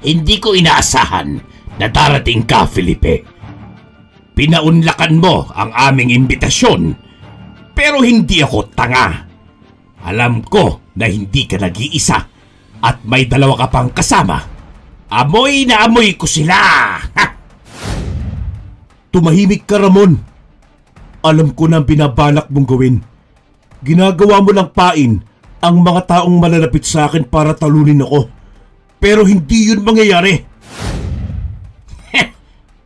Hindi ko inaasahan na darating ka, Felipe. Pinaunlakan mo ang aming imbitasyon, pero hindi ako tanga. Alam ko na hindi ka nag-iisa at may dalawa ka pang kasama. Amoy na amoy ko sila! Ha! Tumahimik ka, Ramon. Alam ko na ang binabalak mong gawin. Ginagawa mo lang pain ang mga taong malalapit sa akin para talunin ako. Pero hindi yun mangyayari.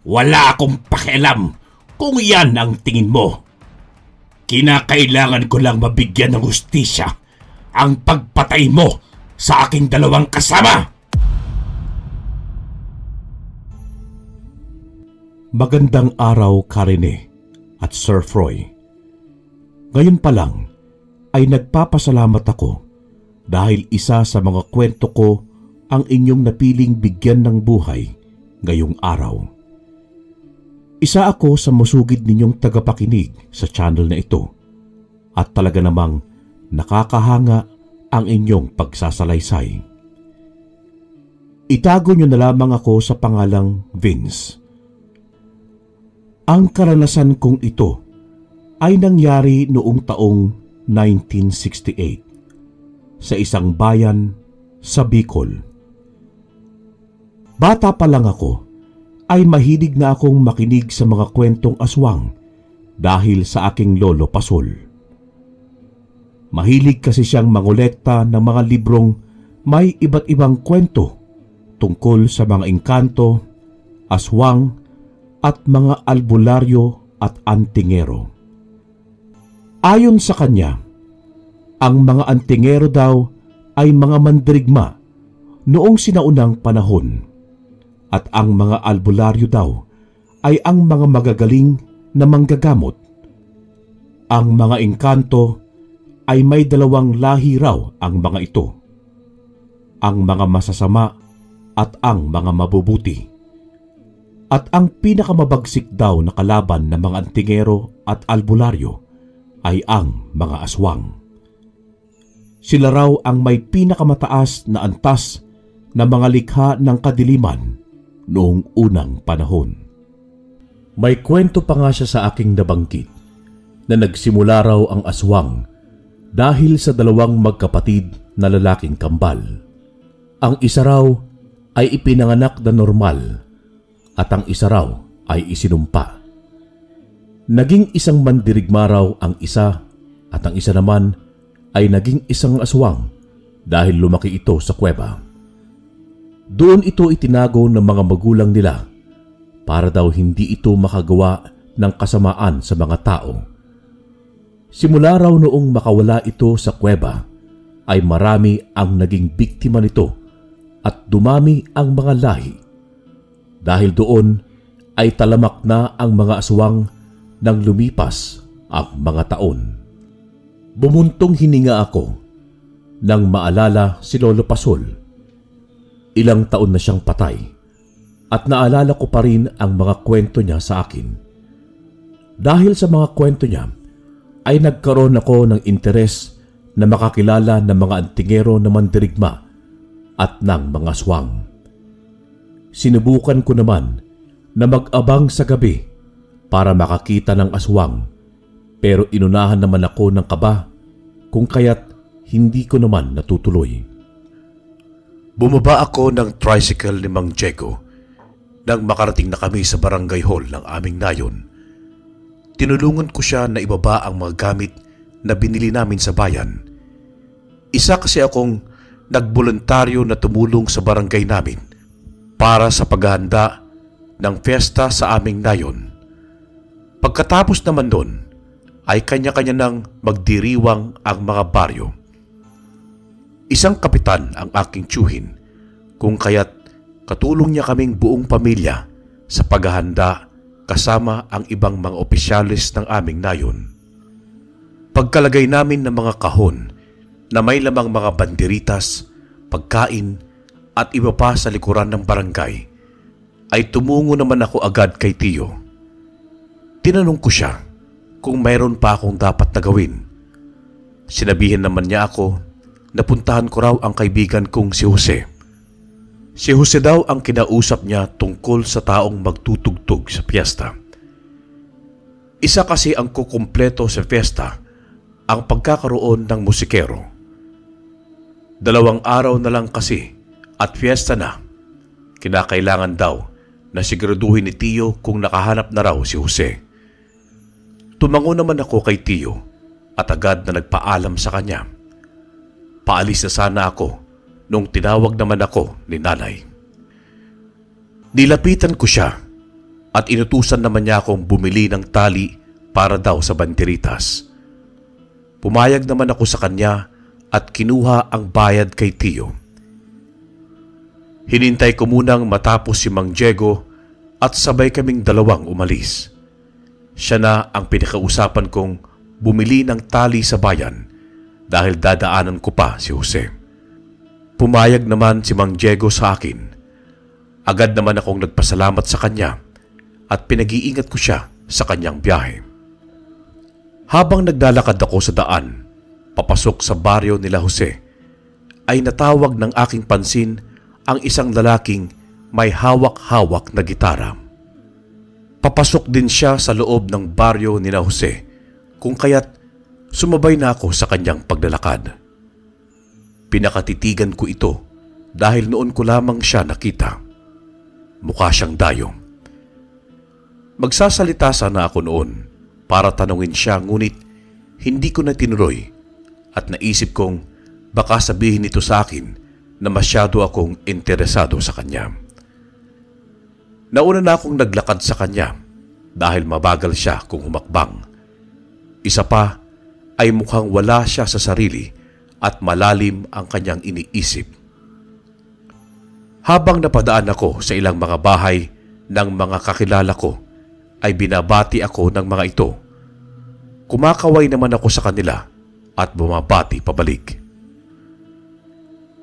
Wala akong pakialam kung yan ang tingin mo. Kinakailangan ko lang mabigyan ng hustisya ang pagpatay mo sa aking dalawang kasama. Magandang araw, Karine at Sir Froy. Ngayon pa lang ay nagpapasalamat ako dahil isa sa mga kwento ko ang inyong napiling bigyan ng buhay ngayong araw. Isa ako sa masugid ninyong tagapakinig sa channel na ito at talaga namang nakakahanga ang inyong pagsasalaysay. Itago niyo na lamang ako sa pangalang Vince. Ang karanasan kong ito ay nangyari noong taong 1968 sa isang bayan sa Bicol. Bata pa lang ako ay mahilig na akong makinig sa mga kwentong aswang dahil sa aking lolo Pasol. Mahilig kasi siyang mangolekta ng mga librong may iba't ibang kwento tungkol sa mga engkanto, aswang at mga albularyo at antingero. Ayon sa kanya, ang mga antingero daw ay mga mandirigma noong sinaunang panahon at ang mga albularyo daw ay ang mga magagaling na manggagamot. Ang mga engkanto ay may dalawang lahi raw ang mga ito, ang mga masasama at ang mga mabubuti. At ang pinakamabagsik daw na kalaban ng mga antingero at albularyo ay ang mga aswang. Sila raw ang may pinakamataas na antas na mga likha ng kadiliman noong unang panahon. May kwento pa nga siya sa aking nabanggit na nagsimula raw ang aswang dahil sa dalawang magkapatid na lalaking kambal. Ang isa raw ay ipinanganak na normal at ang isa raw ay isinumpa. Naging isang mandirigma raw ang isa at ang isa naman ay naging isang aswang dahil lumaki ito sa kuweba. Doon ito itinago ng mga magulang nila para daw hindi ito makagawa ng kasamaan sa mga tao. Simula raw noong makawala ito sa kuweba ay marami ang naging biktima nito at dumami ang mga lahi. Dahil doon ay talamak na ang mga aswang nang lumipas ang mga taon. Bumuntong hininga ako nang maalala si Lolo Pasol. Ilang taon na siyang patay at naalala ko pa rin ang mga kwento niya sa akin. Dahil sa mga kwento niya ay nagkaroon ako ng interes na makakilala ng mga antingero na mandirigma at ng mga aswang. Sinubukan ko naman na mag-abang sa gabi para makakita ng aswang, pero inunahan naman ako ng kaba kung kaya't hindi ko naman natutuloy. Bumaba ako ng tricycle ni Mang Diego nang makarating na kami sa barangay hall ng aming nayon. Tinulungan ko siya na ibaba ang mga gamit na binili namin sa bayan. Isa kasi akong nagboluntaryo na tumulong sa barangay namin para sa paghahanda ng fiesta sa aming nayon. Pagkatapos naman doon, ay kanya-kanya nang magdiriwang ang mga baryo. Isang kapitan ang aking tiyuhin, kung kaya't katulong niya kaming buong pamilya sa paghahanda kasama ang ibang mga opisyalis ng aming nayon. Pagkalagay namin ng mga kahon na may lamang mga banderitas, pagkain at iba pa sa likuran ng barangay, ay tumungo naman ako agad kay Tiyo. Tinanong ko siya kung mayroon pa akong dapat na gawin. Sinabihan naman niya ako na puntahan ko raw ang kaibigan kong si Jose Si Jose daw ang kinausap niya tungkol sa taong magtutugtog sa piyesta. Isa kasi ang kukumpleto sa piyesta, ang pagkakaroon ng musikero. 2 araw na lang kasi at piyesta na. Kinakailangan daw na siguraduhin ni Tio kung nakahanap na raw si Jose. Tumango naman ako kay Tio at agad na nagpaalam sa kanya. Paalis na sana ako nung tinawag naman ako ni Nanay. Nilapitan ko siya at inutusan naman niya akong bumili ng tali para daw sa banderitas. Pumayag naman ako sa kanya at kinuha ang bayad kay Tio. Hinintay ko munang matapos si Mang Diego at sabay kaming dalawang umalis. Siya na ang pinakausapan kong bumili ng tali sa bayan dahil dadaanan ko pa si Jose. Pumayag naman si Mang Diego sa akin. Agad naman akong nagpasalamat sa kanya at pinag-iingat ko siya sa kanyang biyahe. Habang naglalakad ako sa daan, papasok sa baryo nila Jose, ay natawag ng aking pansin ang isang lalaking may hawak-hawak na gitara. Papasok din siya sa loob ng baryo nila Jose, kung kaya't sumabay na ako sa kanyang paglalakad. Pinakatitigan ko ito dahil noon ko lamang siya nakita. Mukha siyang dayo. Magsasalita sana ako noon para tanungin siya, ngunit hindi ko na tinuloy at naisip kong baka sabihin nito sa akin na masyado akong interesado sa kanya. Nauna na akong naglakad sa kanya dahil mabagal siya kung humakbang. Isa pa ay mukhang wala siya sa sarili at malalim ang kanyang iniisip. Habang napadaan ako sa ilang mga bahay ng mga kakilala ko, ay binabati ako ng mga ito. Kumakaway naman ako sa kanila at bumabati pabalik.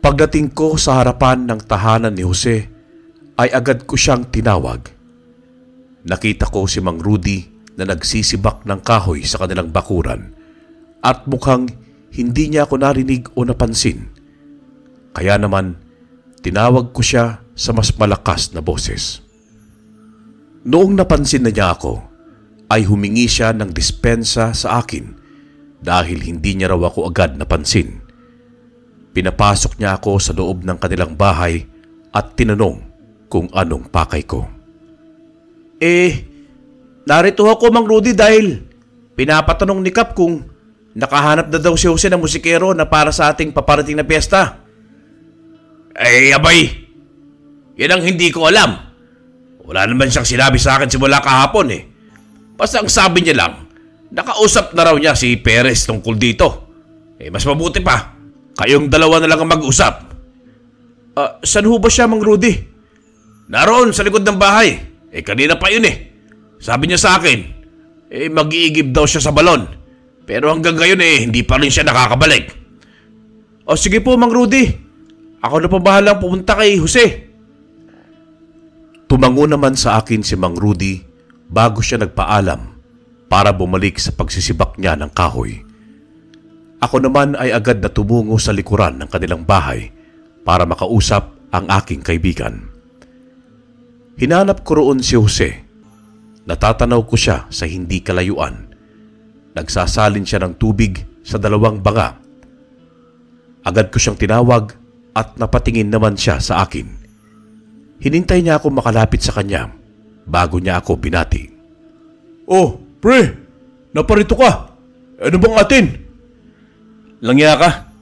Pagdating ko sa harapan ng tahanan ni Jose, ay agad ko siyang tinawag. Nakita ko si Mang Rudy na nagsisibak ng kahoy sa kanilang bakuran at mukhang hindi niya ako narinig o napansin. Kaya naman, tinawag ko siya sa mas malakas na boses. Noong napansin na niya ako, ay humingi siya ng dispensa sa akin dahil hindi niya raw ako agad napansin. Pinapasok niya ako sa loob ng kanilang bahay at tinanong kung anong pakay ko. Narito ako Mang Rudy dahil pinapatanong ni Kap kung nakahanap na daw si Jose ng musikero na para sa ating paparating na piyesta. Abay, yan ang hindi ko alam. Wala naman siyang sinabi sa akin simula kahapon eh. Basta ang sabi niya lang, nakausap na raw niya si Perez tungkol dito. Mas mabuti pa, kayong dalawa na lang ang mag-usap. Saan ho ba siya Mang Rudy? Naroon sa likod ng bahay. Kanina pa yun eh. Sabi niya sa akin, mag-iigib daw siya sa balon. Pero hanggang ngayon hindi pa rin siya nakakabalik. Sige po Mang Rudy. Ako na pa bahalang pumunta kay Jose. Tumango naman sa akin si Mang Rudy bago siya nagpaalam para bumalik sa pagsisibak niya ng kahoy. Ako naman ay agad na tumungo sa likuran ng kanilang bahay para makausap ang aking kaibigan. Hinanap ko roon si Jose. Natatanaw ko siya sa hindi kalayuan. Nagsasalin siya ng tubig sa 2 banga. Agad ko siyang tinawag at napatingin naman siya sa akin. Hinintay niya ako makalapit sa kanya bago niya ako binati. Pre, naparito ka. Ano bang atin? Langya ka.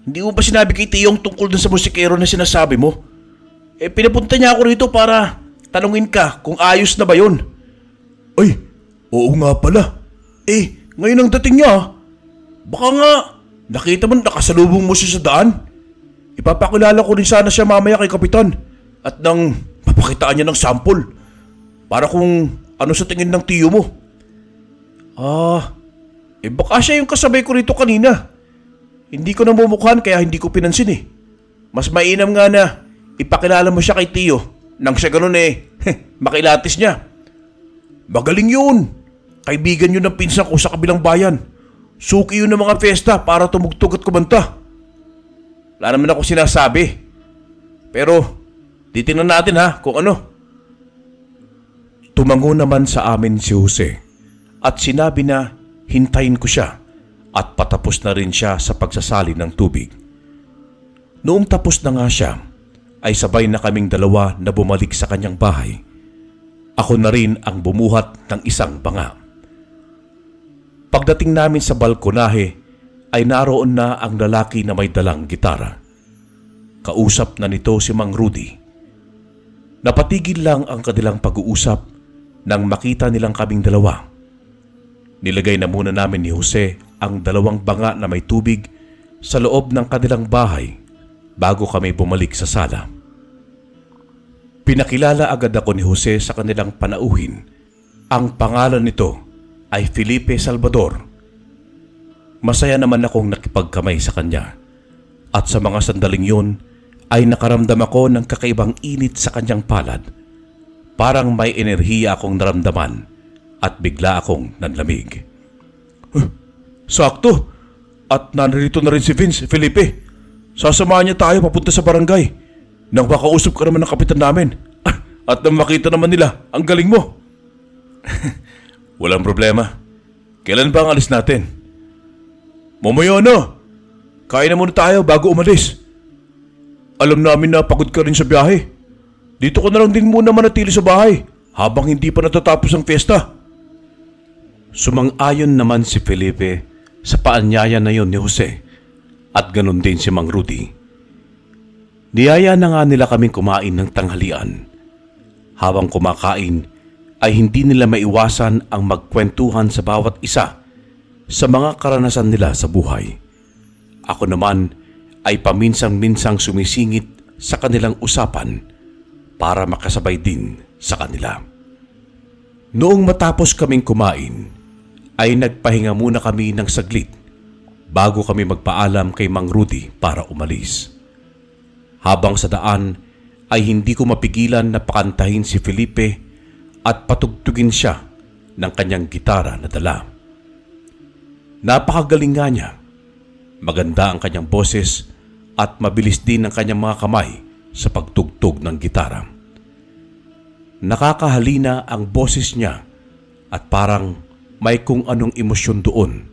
Hindi mo ba sinabi kay Tiyong tungkol dun sa musikero na sinasabi mo? Pinapunta niya ako rito para tanungin ka kung ayos na ba yun. Oo nga pala. Ngayon ang dating niya. Baka nga, nakita mo nakasalubong mo siya sa daan. Ipapakilala ko rin sana siya mamaya kay Kapitan. At nang mapakitaan niya ng sample. Para kung ano sa tingin ng tiyo mo. Baka siya yung kasabay ko rito kanina. Hindi ko namumukhaan kaya hindi ko pinansin eh. Mas mainam nga na ipakilala mo siya kay Tio nang siya ganun makilatis niya. Magaling yun. Kaibigan yun ng pinsan ko sa kabilang bayan. Suki yun ng mga fiesta para tumugtog at kumanta. Wala naman ako sinasabi. Pero Titingnan natin ha kung ano. Tumango naman sa amin si Jose at sinabi na hintayin ko siya at patapos na rin siya sa pagsasali ng tubig. Noong tapos na nga siya, ay sabay na kaming dalawa na bumalik sa kanyang bahay. Ako na rin ang bumuhat ng isang banga. Pagdating namin sa balkonahe, ay naroon na ang lalaki na may dalang gitara. Kausap na nito si Mang Rudy. Napatigil lang ang kanilang pag-uusap nang makita nilang kaming dalawa. Nilagay na muna namin ni Jose ang dalawang banga na may tubig sa loob ng kanilang bahay bago kami bumalik sa sala. Pinakilala agad ako ni Jose sa kanilang panauhin. Ang pangalan nito ay Felipe Salvador. Masaya naman akong nakipagkamay sa kanya at sa mga sandaling yun ay nakaramdam ako ng kakaibang init sa kanyang palad. Parang may enerhiya akong naramdaman at bigla akong nanlamig. Sakto! At narito na rin si Vince, Felipe. Sasamahan niya tayo papunta sa barangay nang makausap ka naman ng kapitan namin at nang makita naman nila ang galing mo. Walang problema. Kailan ba ang alis natin? Mamaya na. Kain na muna tayo bago umalis. Alam namin na pagod ka rin sa biyahe. Dito ko na lang din muna manatili sa bahay habang hindi pa natatapos ang fiesta. Sumang-ayon naman si Felipe sa paanyaya na yon ni Jose at ganun din si Mang Rudy. Niyaya na nga nila kaming kumain ng tanghalian. Habang kumakain ay hindi nila maiwasan ang magkwentuhan sa bawat isa sa mga karanasan nila sa buhay. Ako naman ay paminsan-minsang sumisingit sa kanilang usapan para makasabay din sa kanila. Noong matapos kaming kumain, ay nagpahinga muna kami ng saglit bago kami magpaalam kay Mang Rudy para umalis. Habang sa daan ay hindi ko mapigilan na pakantahin si Felipe at patugtugin siya ng kanyang gitara na dala. Napakagaling nga niya. Maganda ang kanyang boses at mabilis din ang kanyang mga kamay sa pagtugtog ng gitara. Nakakahalina ang boses niya at parang may kung anong emosyon doon.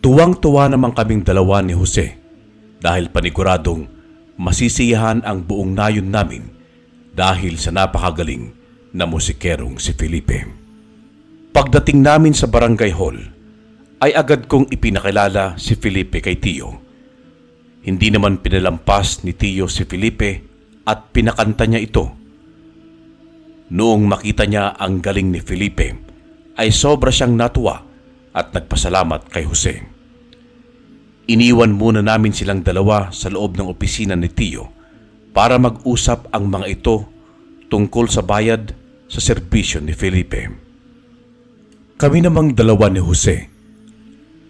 Tuwang-tuwa naman kaming dalawa ni Jose dahil paniguradong masisiyahan ang buong nayon namin dahil sa napakagaling na musikerong si Felipe. Pagdating namin sa barangay hall, ay agad kong ipinakilala si Felipe kay Tio. Hindi naman pinalampas ni Tio si Felipe at pinakanta niya ito. Noong makita niya ang galing ni Felipe, ay sobra siyang natuwa at nagpasalamat kay Jose. Iniwan muna namin silang dalawa sa loob ng opisina ni Tio para mag-usap ang mga ito tungkol sa bayad sa serbisyo ni Felipe. Kami namang dalawa ni Jose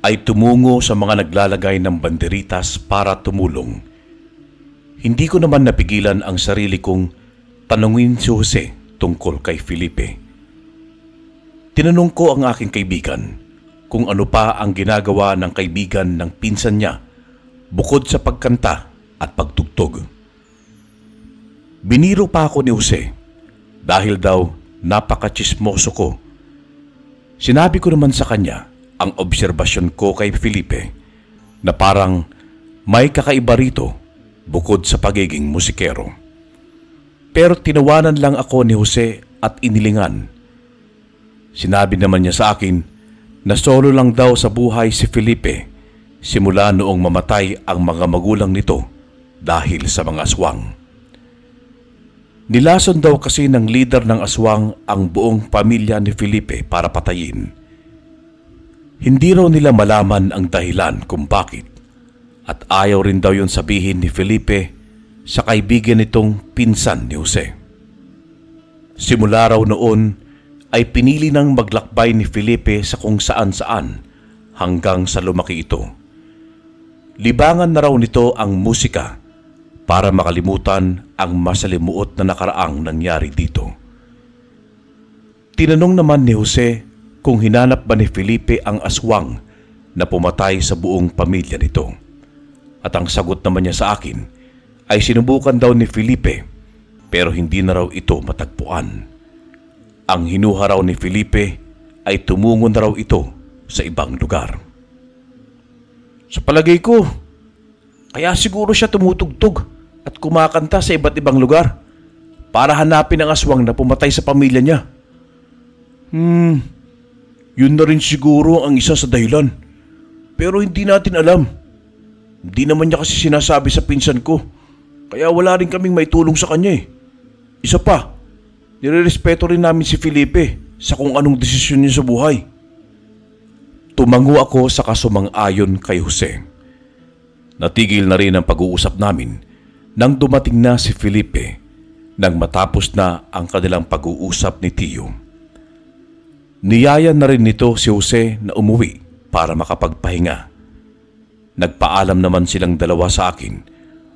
ay tumungo sa mga naglalagay ng banderitas para tumulong. Hindi ko naman napigilan ang sarili kong tanungin si Jose tungkol kay Felipe. Tinanong ko ang aking kaibigan kung ano pa ang ginagawa ng kaibigan ng pinsan niya bukod sa pagkanta at pagtugtog. Biniro pa ako ni Jose dahil daw napaka-tsismoso ko. Sinabi ko naman sa kanya ang obserbasyon ko kay Felipe na parang may kakaiba rito bukod sa pagiging musikero. Pero tinawanan lang ako ni Jose at inilingan. Sinabi naman niya sa akin na solo lang daw sa buhay si Felipe simula noong mamatay ang mga magulang nito dahil sa mga aswang. Nilason daw kasi ng leader ng aswang ang buong pamilya ni Felipe para patayin. Hindi raw nila malaman ang dahilan kung bakit at ayaw rin daw yun sabihin ni Felipe sa kaibigan nitong pinsan ni Jose. Simula raw noon ay pinili ng maglakbay ni Felipe sa kung saan-saan hanggang sa lumaki ito. Libangan na raw nito ang musika para makalimutan ang masalimuot na nakaraang nangyari dito. Tinanong naman ni Jose kung hinanap ba ni Felipe ang aswang na pumatay sa buong pamilya nito. At ang sagot naman niya sa akin ay sinubukan daw ni Felipe pero hindi na raw ito matagpuan. Ang hinuha raw ni Felipe ay tumungo na raw ito sa ibang lugar. Sa palagay ko, kaya siguro siya tumutugtog at kumakanta sa iba't ibang lugar para hanapin ang aswang na pumatay sa pamilya niya. Yun na rin siguro ang isa sa dahilan. Pero hindi natin alam. Hindi naman niya kasi sinasabi sa pinsan ko. Kaya wala rin kaming maitulong sa kanya eh. Isa pa, nirerespeto rin namin si Felipe sa kung anong desisyon niya sa buhay. Tumango ako sa kasumang-ayon kay Jose. Natigil na rin ang pag-uusap namin nang dumating na si Felipe nang matapos na ang kanilang pag-uusap ni Tio. Niyayan na rin nito si Jose na umuwi para makapagpahinga. Nagpaalam naman silang dalawa sa akin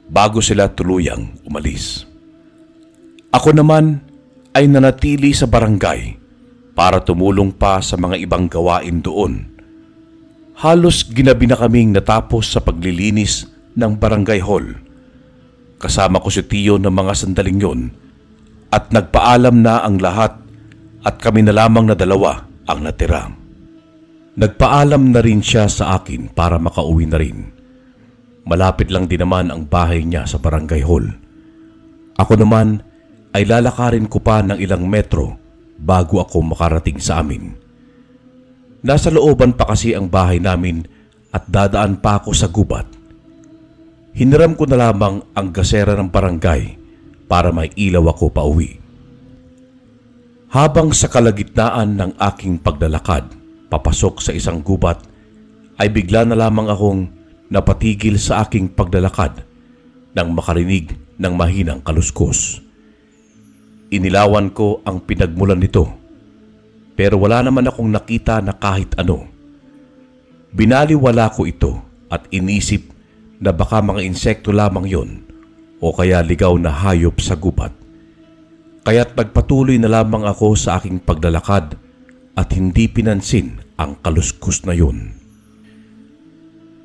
bago sila tuluyang umalis. Ako naman ay nanatili sa barangay para tumulong pa sa mga ibang gawain doon. Halos ginabi na kaming natapos sa paglilinis ng barangay hall. Kasama ko si Tio ng mga sandaling yon at nagpaalam na ang lahat at kami na lamang na dalawa ang natira. Nagpaalam na rin siya sa akin para makauwi na rin. Malapit lang din naman ang bahay niya sa barangay hall. Ako naman ay lalakarin ko pa ng ilang metro bago ako makarating sa amin. Nasa looban pa kasi ang bahay namin at dadaan pa ako sa gubat. Hiniram ko na lamang ang gasera ng barangay para may ilaw ako pauwi. Habang sa kalagitnaan ng aking paglalakad papasok sa isang gubat, ay bigla na lamang akong napatigil sa aking paglalakad nang makarinig ng mahinang kaluskos. Inilawan ko ang pinagmulan nito. Pero wala naman akong nakita na kahit ano. Binaliwala ko ito at inisip na baka mga insekto lamang yon o kaya ligaw na hayop sa gubat. Kaya't nagpatuloy na lamang ako sa aking paglalakad at hindi pinansin ang kaluskos na yon.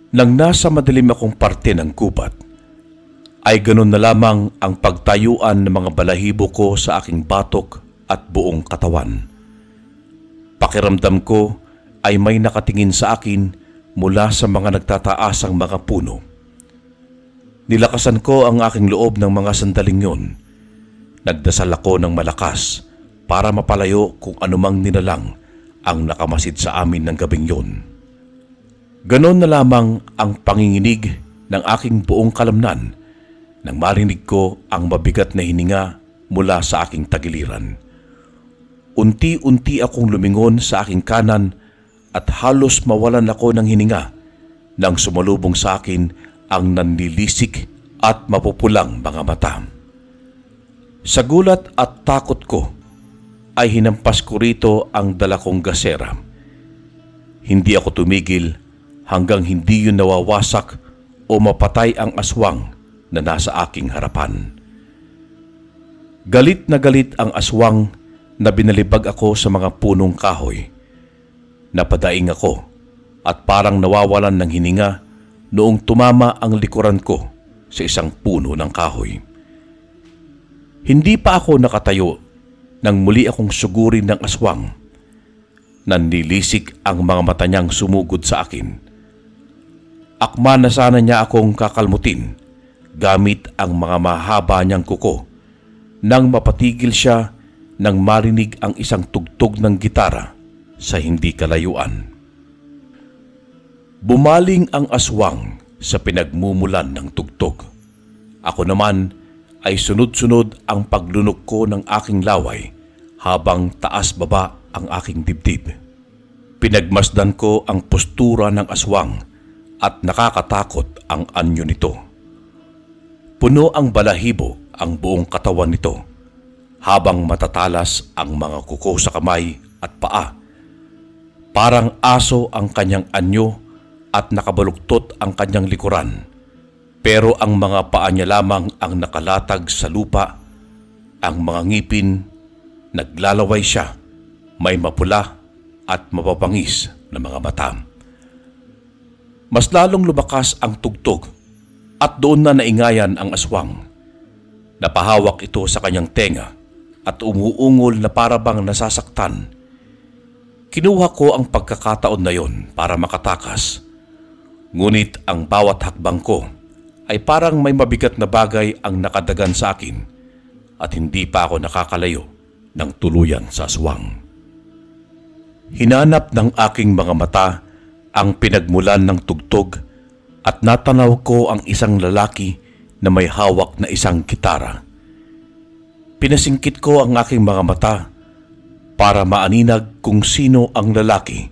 Nang nasa madilim akong parte ng gubat, ay ganun na lamang ang pagtayuan ng mga balahibo ko sa aking batok at buong katawan. Pakiramdam ko ay may nakatingin sa akin mula sa mga nagtataasang mga puno. Nilakasan ko ang aking loob ng mga sandaling yon. Nagdasal ako ng malakas para mapalayo kung anumang nilalang ang nakamasid sa amin ng gabing yon. Ganon na lamang ang panginginig ng aking buong kalamnan nang marinig ko ang mabigat na hininga mula sa aking tagiliran. Unti-unti akong lumingon sa aking kanan at halos mawalan ako ng hininga nang sumalubong sa akin ang nanlilisik at mapupulang mga mata. Sa gulat at takot ko ay hinampas ko rito ang dala kong gasera. Hindi ako tumigil hanggang hindi yun nawawasak o mapatay ang aswang na nasa aking harapan. Galit na galit ang aswang na binalibag ako sa mga punong kahoy. Napadaing ako at parang nawawalan ng hininga noong tumama ang likuran ko sa isang puno ng kahoy. Hindi pa ako nakatayo nang muli akong sugurin ng aswang. Nanlilisik ang mga mata niyang sumugod sa akin. Akma na sana niya akong kakalmutin gamit ang mga mahaba niyang kuko nang mapatigil siya nang marinig ang isang tugtog ng gitara sa hindi kalayuan. Bumaling ang aswang sa pinagmumulan ng tugtog. Ako naman ay sunod-sunod ang paglunok ko ng aking laway habang taas-baba ang aking dibdib. Pinagmasdan ko ang postura ng aswang at nakakatakot ang anyo nito. Puno ang balahibo ang buong katawan nito habang matatalas ang mga kuko sa kamay at paa. Parang aso ang kanyang anyo at nakabaluktot ang kanyang likuran, pero ang mga paa niya lamang ang nakalatag sa lupa. Ang mga ngipin, naglalaway siya, may mapula at mapapangis na mga mata. Mas lalong lumakas ang tugtog at doon na naingayan ang aswang. Napahawak ito sa kanyang tenga at umuungol na para bang nasasaktan. Kinuha ko ang pagkakataon na yon para makatakas. Ngunit ang bawat hakbang ko ay parang may mabigat na bagay ang nakadagan sa akin at hindi pa ako nakakalayo ng tuluyan sa aswang. Hinanap ng aking mga mata ang pinagmulan ng tugtog at natanaw ko ang isang lalaki na may hawak na isang gitara. Pinasingkit ko ang aking mga mata para maaninag kung sino ang lalaki.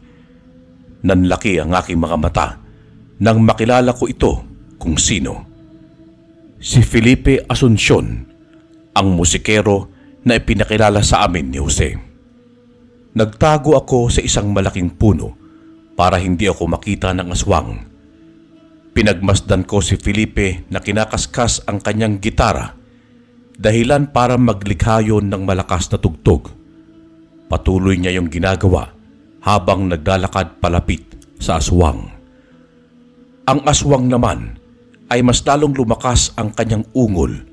Nanlaki ang aking mga mata nang makilala ko ito kung sino. Si Felipe Asuncion, ang musikero na ipinakilala sa amin ni Jose. Nagtago ako sa isang malaking puno para hindi ako makita ng aswang. Pinagmasdan ko si Felipe na kinakaskas ang kanyang gitara, dahilan para maglikha yon ng malakas na tugtog. Patuloy niya yung ginagawa habang naglalakad palapit sa aswang. Ang aswang naman ay mas lalong lumakas ang kanyang ungol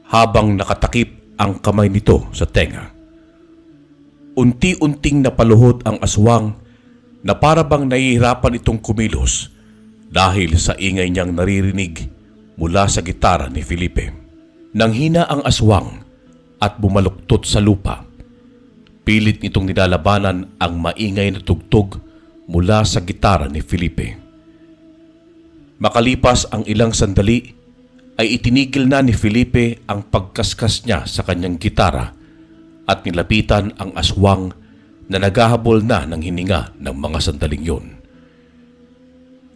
habang nakatakip ang kamay nito sa tenga. Unti-unting napaluhod ang aswang na para bang nahihirapan itong kumilos dahil sa ingay niyang naririnig mula sa gitara ni Felipe. Nanghina ang aswang at bumaluktot sa lupa. Pilit nitong nilalabanan ang maingay na tugtog mula sa gitara ni Felipe. Makalipas ang ilang sandali ay itinigil na ni Felipe ang pagkaskas niya sa kanyang gitara at nilapitan ang aswang na naghahabol na ng hininga ng mga sandaling yun.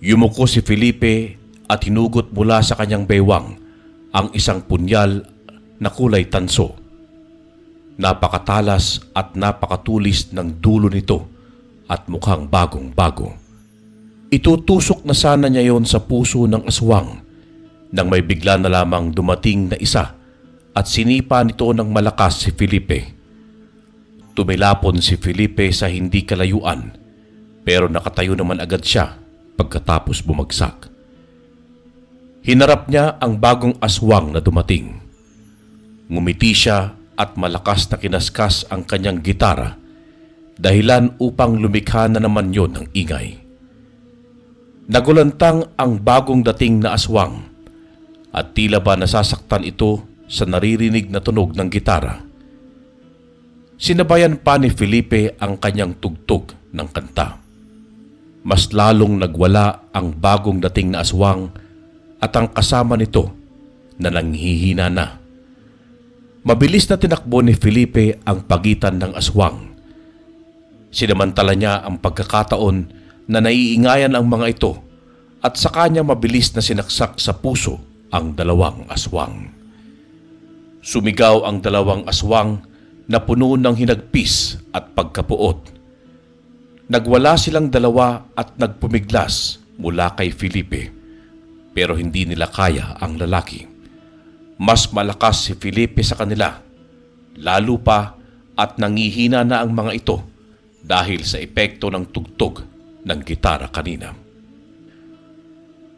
Yumuko si Felipe at hinugot mula sa kanyang baywang ang isang punyal na kulay tanso. Napakatalas at napakatulis ng dulo nito at mukhang bagong-bago. Itutusok na sana niya yon sa puso ng aswang nang may bigla na lamang dumating na isa at sinipa nito ng malakas si Felipe. Tumilapon si Felipe sa hindi kalayuan pero nakatayo naman agad siya pagkatapos bumagsak. Hinarap niya ang bagong aswang na dumating. Ngumiti siya at malakas na kinaskas ang kanyang gitara, dahilan upang lumikha na naman yon ng ingay. Nagulantang ang bagong dating na aswang at tila ba nasasaktan ito sa naririnig na tunog ng gitara. Sinabayan pa ni Felipe ang kanyang tugtog ng kanta. Mas lalong nagwala ang bagong dating na aswang at ang kasama nito na nanghihina na. Mabilis na tinakbo ni Felipe ang pagitan ng aswang. Sinamantala niya ang pagkakataon na naiingayan ang mga ito at sa kanya mabilis na sinaksak sa puso ang dalawang aswang. Sumigaw ang dalawang aswang na puno ng hinagpis at pagkapuot. Nagwala silang dalawa at nagpumiglas mula kay Felipe, pero hindi nila kaya ang lalaki. Mas malakas si Felipe sa kanila, lalo pa at nangihina na ang mga ito dahil sa epekto ng tugtog ng gitara kanina.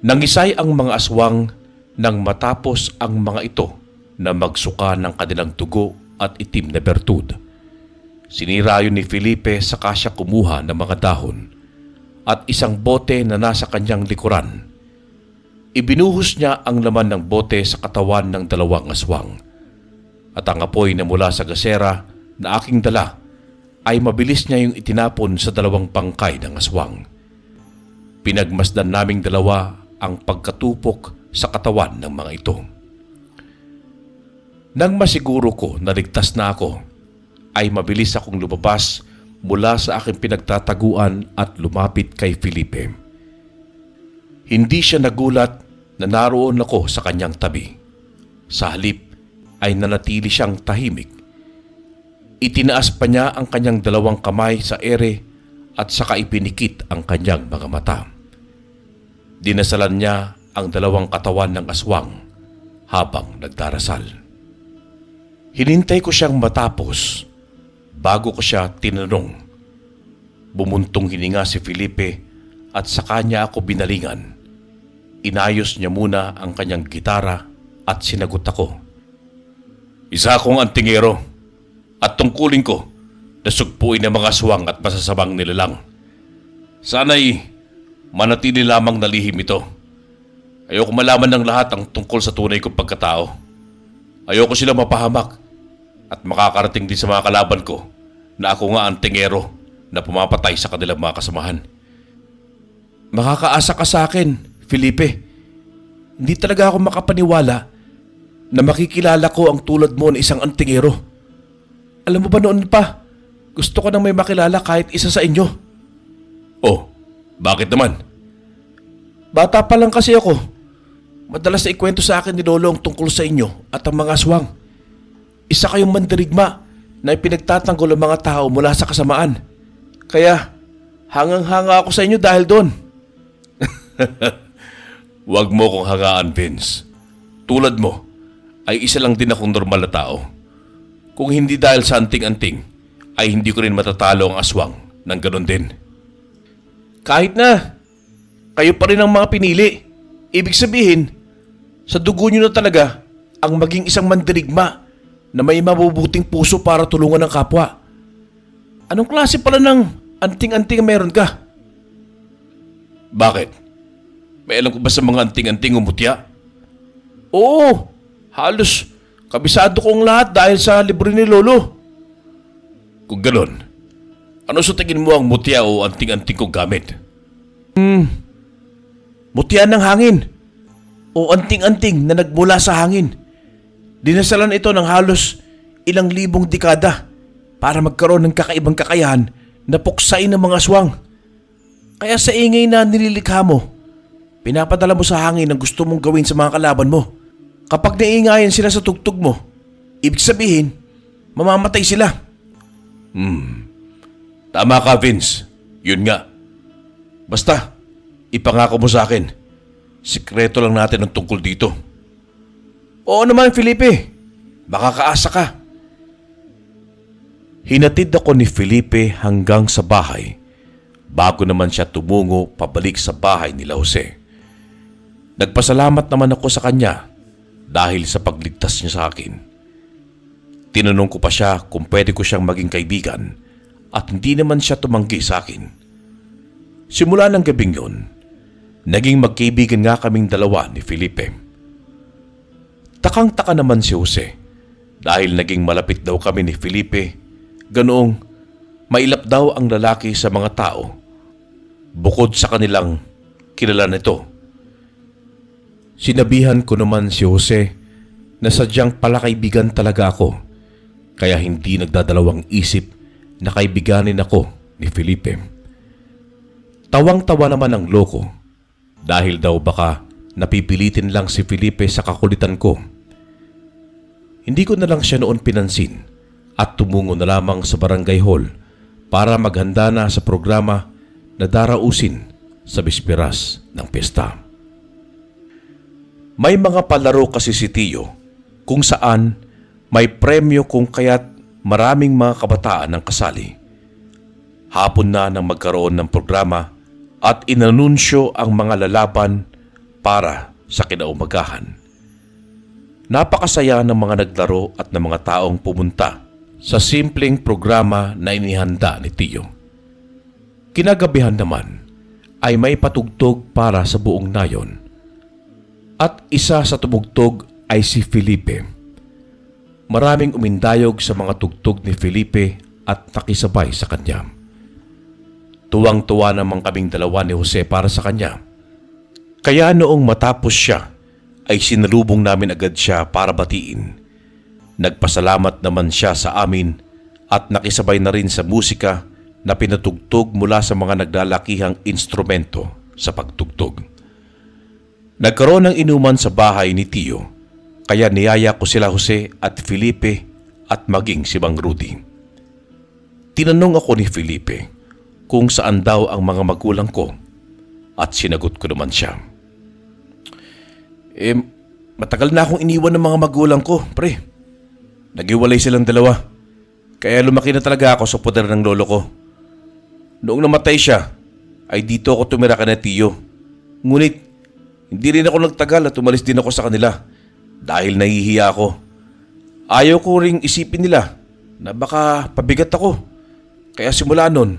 Nangisay ang mga aswang nang matapos ang mga ito na magsuka ng kanilang dugo at itim na bertud. Sinira yun ni Felipe saka siya kumuha ng mga dahon at isang bote na nasa kanyang likuran. Ibinuhos niya ang laman ng bote sa katawan ng dalawang aswang at ang apoy na mula sa gasera na aking dala ay mabilis niya yung itinapon sa dalawang bangkay ng aswang. Pinagmasdan naming dalawa ang pagkatupok sa katawan ng mga ito. Nang masiguro ko na ligtas na ako, ay mabilis akong lumabas mula sa aking pinagtataguan at lumapit kay Felipe. Hindi siya nagulat na naroon ako sa kanyang tabi. Sa halip ay nanatili siyang tahimik. Itinaas pa niya ang kanyang dalawang kamay sa ere at saka ipinikit ang kanyang mga mata. Dinasalan niya ang dalawang katawan ng aswang habang nagdarasal. Hinintay ko siyang matapos bago ko siya tinanong. Bumuntong hininga si Felipe at sa kanya ako binalingan. Inayos niya muna ang kanyang gitara at sinagot ako. Isa akong antingero at tungkulin ko na sugpuin ang mga aswang at masasamang nilalang. Sana'y manatili lamang na lihim ito. Ayoko malaman ng lahat ang tungkol sa tunay kong pagkatao. Ayoko sila mapahamak at makakarating din sa mga kalaban ko na ako nga antingero na pumapatay sa kanilang mga kasamahan. Makakaasa ka sa akin, Felipe. Hindi talaga ako makapaniwala na makikilala ko ang tulad mo na isang antingero. Alam mo ba noon pa, gusto ko nang may makilala kahit isa sa inyo. Oh, bakit naman? Bata pa lang kasi ako. Madalas na ikwento sa akin ni Lolo ang tungkol sa inyo at ang mga aswang. Isa kayong mandirigma na ipinagtatanggol ang mga tao mula sa kasamaan. Kaya, hangang-hanga ako sa inyo dahil doon. Huwag mo kong hangaan, Vince. Tulad mo, ay isa lang din akong normal na tao. Kung hindi dahil sa anting-anting, ay hindi ko rin matatalo ang aswang ng ganon din. Kahit na, kayo pa rin ang mga pinili. Ibig sabihin, sa dugo nyo na talaga ang maging isang mandirigma na may mabubuting puso para tulungan ang kapwa. Anong klase pala ng anting-anting meron ka? Bakit? May alam ko ba sa mga anting-anting umutya? Oo, halos kabisado kong lahat dahil sa libro ni Lolo. Kung ganon, ano sa tingin mo ang mutya o anting-anting kong gamit? Mutya ng hangin o anting-anting na nagmula sa hangin. Dinasalan ito ng halos ilang libong dekada para magkaroon ng kakaibang kakayahan na puksain ng mga aswang. Kaya sa ingay na nililikha mo, pinapadala mo sa hangin ang gusto mong gawin sa mga kalaban mo. Kapag naiingayan sila sa tugtog mo, ibig sabihin, mamamatay sila. Tama ka, Vince. Yun nga. Basta, ipangako mo sa akin. Sikreto lang natin ang tungkol dito. Oo naman, Felipe. Makakaasa ka. Hinatid ako ni Felipe hanggang sa bahay bago naman siya tumungo pabalik sa bahay nila Jose. Nagpasalamat naman ako sa kanya dahil sa pagligtas niya sa akin. Tinanong ko pa siya kung pwede ko siyang maging kaibigan at hindi naman siya tumanggi sa akin. Simula ng gabing yun, naging magkaibigan nga kaming dalawa ni Felipe. Takang-taka naman si Jose dahil naging malapit daw kami ni Felipe, ganoong mailap daw ang lalaki sa mga tao bukod sa kanilang kilala nito. Sinabihan ko naman si Jose na sadyang palakaibigan talaga ako, kaya hindi nagdadalawang isip na kaibiganin ako ni Felipe. Tawang-tawa naman ang loko dahil daw baka napipilitin lang si Felipe sa kakulitan ko. Hindi ko na lang siya noon pinansin at tumungo na lamang sa barangay hall para maghanda na sa programa na darausin sa bisperas ng piyesta. May mga palaro kasi si Tio kung saan may premyo kung kaya't maraming mga kabataan ang kasali. Hapon na nang magkaroon ng programa at inanunsyo ang mga lalaban para sa kinaumagahan. Napakasaya ng mga naglaro at ng mga taong pumunta sa simpleng programa na inihanda ni Tio. Kinagabihan naman ay may patugtog para sa buong nayon. At isa sa tumugtog ay si Felipe. Maraming umindayog sa mga tugtog ni Felipe at nakisabay sa kanya. Tuwang-tuwa naman kaming dalawa ni Jose para sa kanya. Kaya noong matapos siya, ay sinalubong namin agad siya para batiin. Nagpasalamat naman siya sa amin at nakisabay na rin sa musika na pinatugtog mula sa mga naglalakihang instrumento sa pagtugtog. Nagkaroon ng inuman sa bahay ni Tio, kaya niyaya ko sila Jose at Felipe at maging si Mang Rudy. Tinanong ako ni Felipe kung saan daw ang mga magulang ko at sinagot ko naman siya. Matagal na akong iniwan ng mga magulang ko, pre. Naghiwalay silang dalawa. Kaya lumaki na talaga ako sa poder ng lolo ko. Noong namatay siya, ay dito ako tumira ka na Tio. Ngunit, hindi rin ako nagtagal at umalis din ako sa kanila dahil nahihiya ako. Ayaw ko ring isipin nila na baka pabigat ako. Kaya simula nun,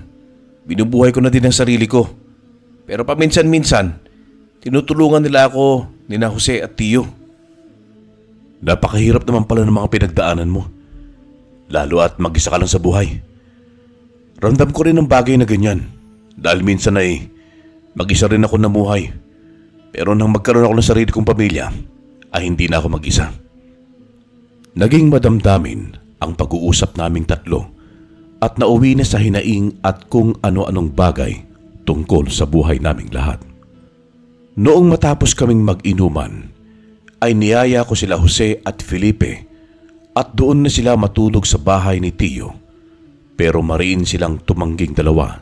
binubuhay ko na din ang sarili ko. Pero paminsan-minsan, tinutulungan nila ako ni na Jose at Tio. Napakahirap naman pala ng mga pinagdaanan mo. Lalo at mag-isa ka lang sa buhay. Ramdam ko rin ang bagay na ganyan. Dahil minsan ay mag-isa rin ako namuhay. Pero nang magkaroon ako ng sarili kong pamilya, ay hindi na ako mag-isa. Naging madamdamin ang pag-uusap naming tatlo at nauwi na sa hinaing at kung ano-anong bagay tungkol sa buhay naming lahat. Noong matapos kaming mag-inuman, ay niyaya ko sila Jose at Felipe at doon na sila matulog sa bahay ni Tio, pero mariin silang tumangging dalawa.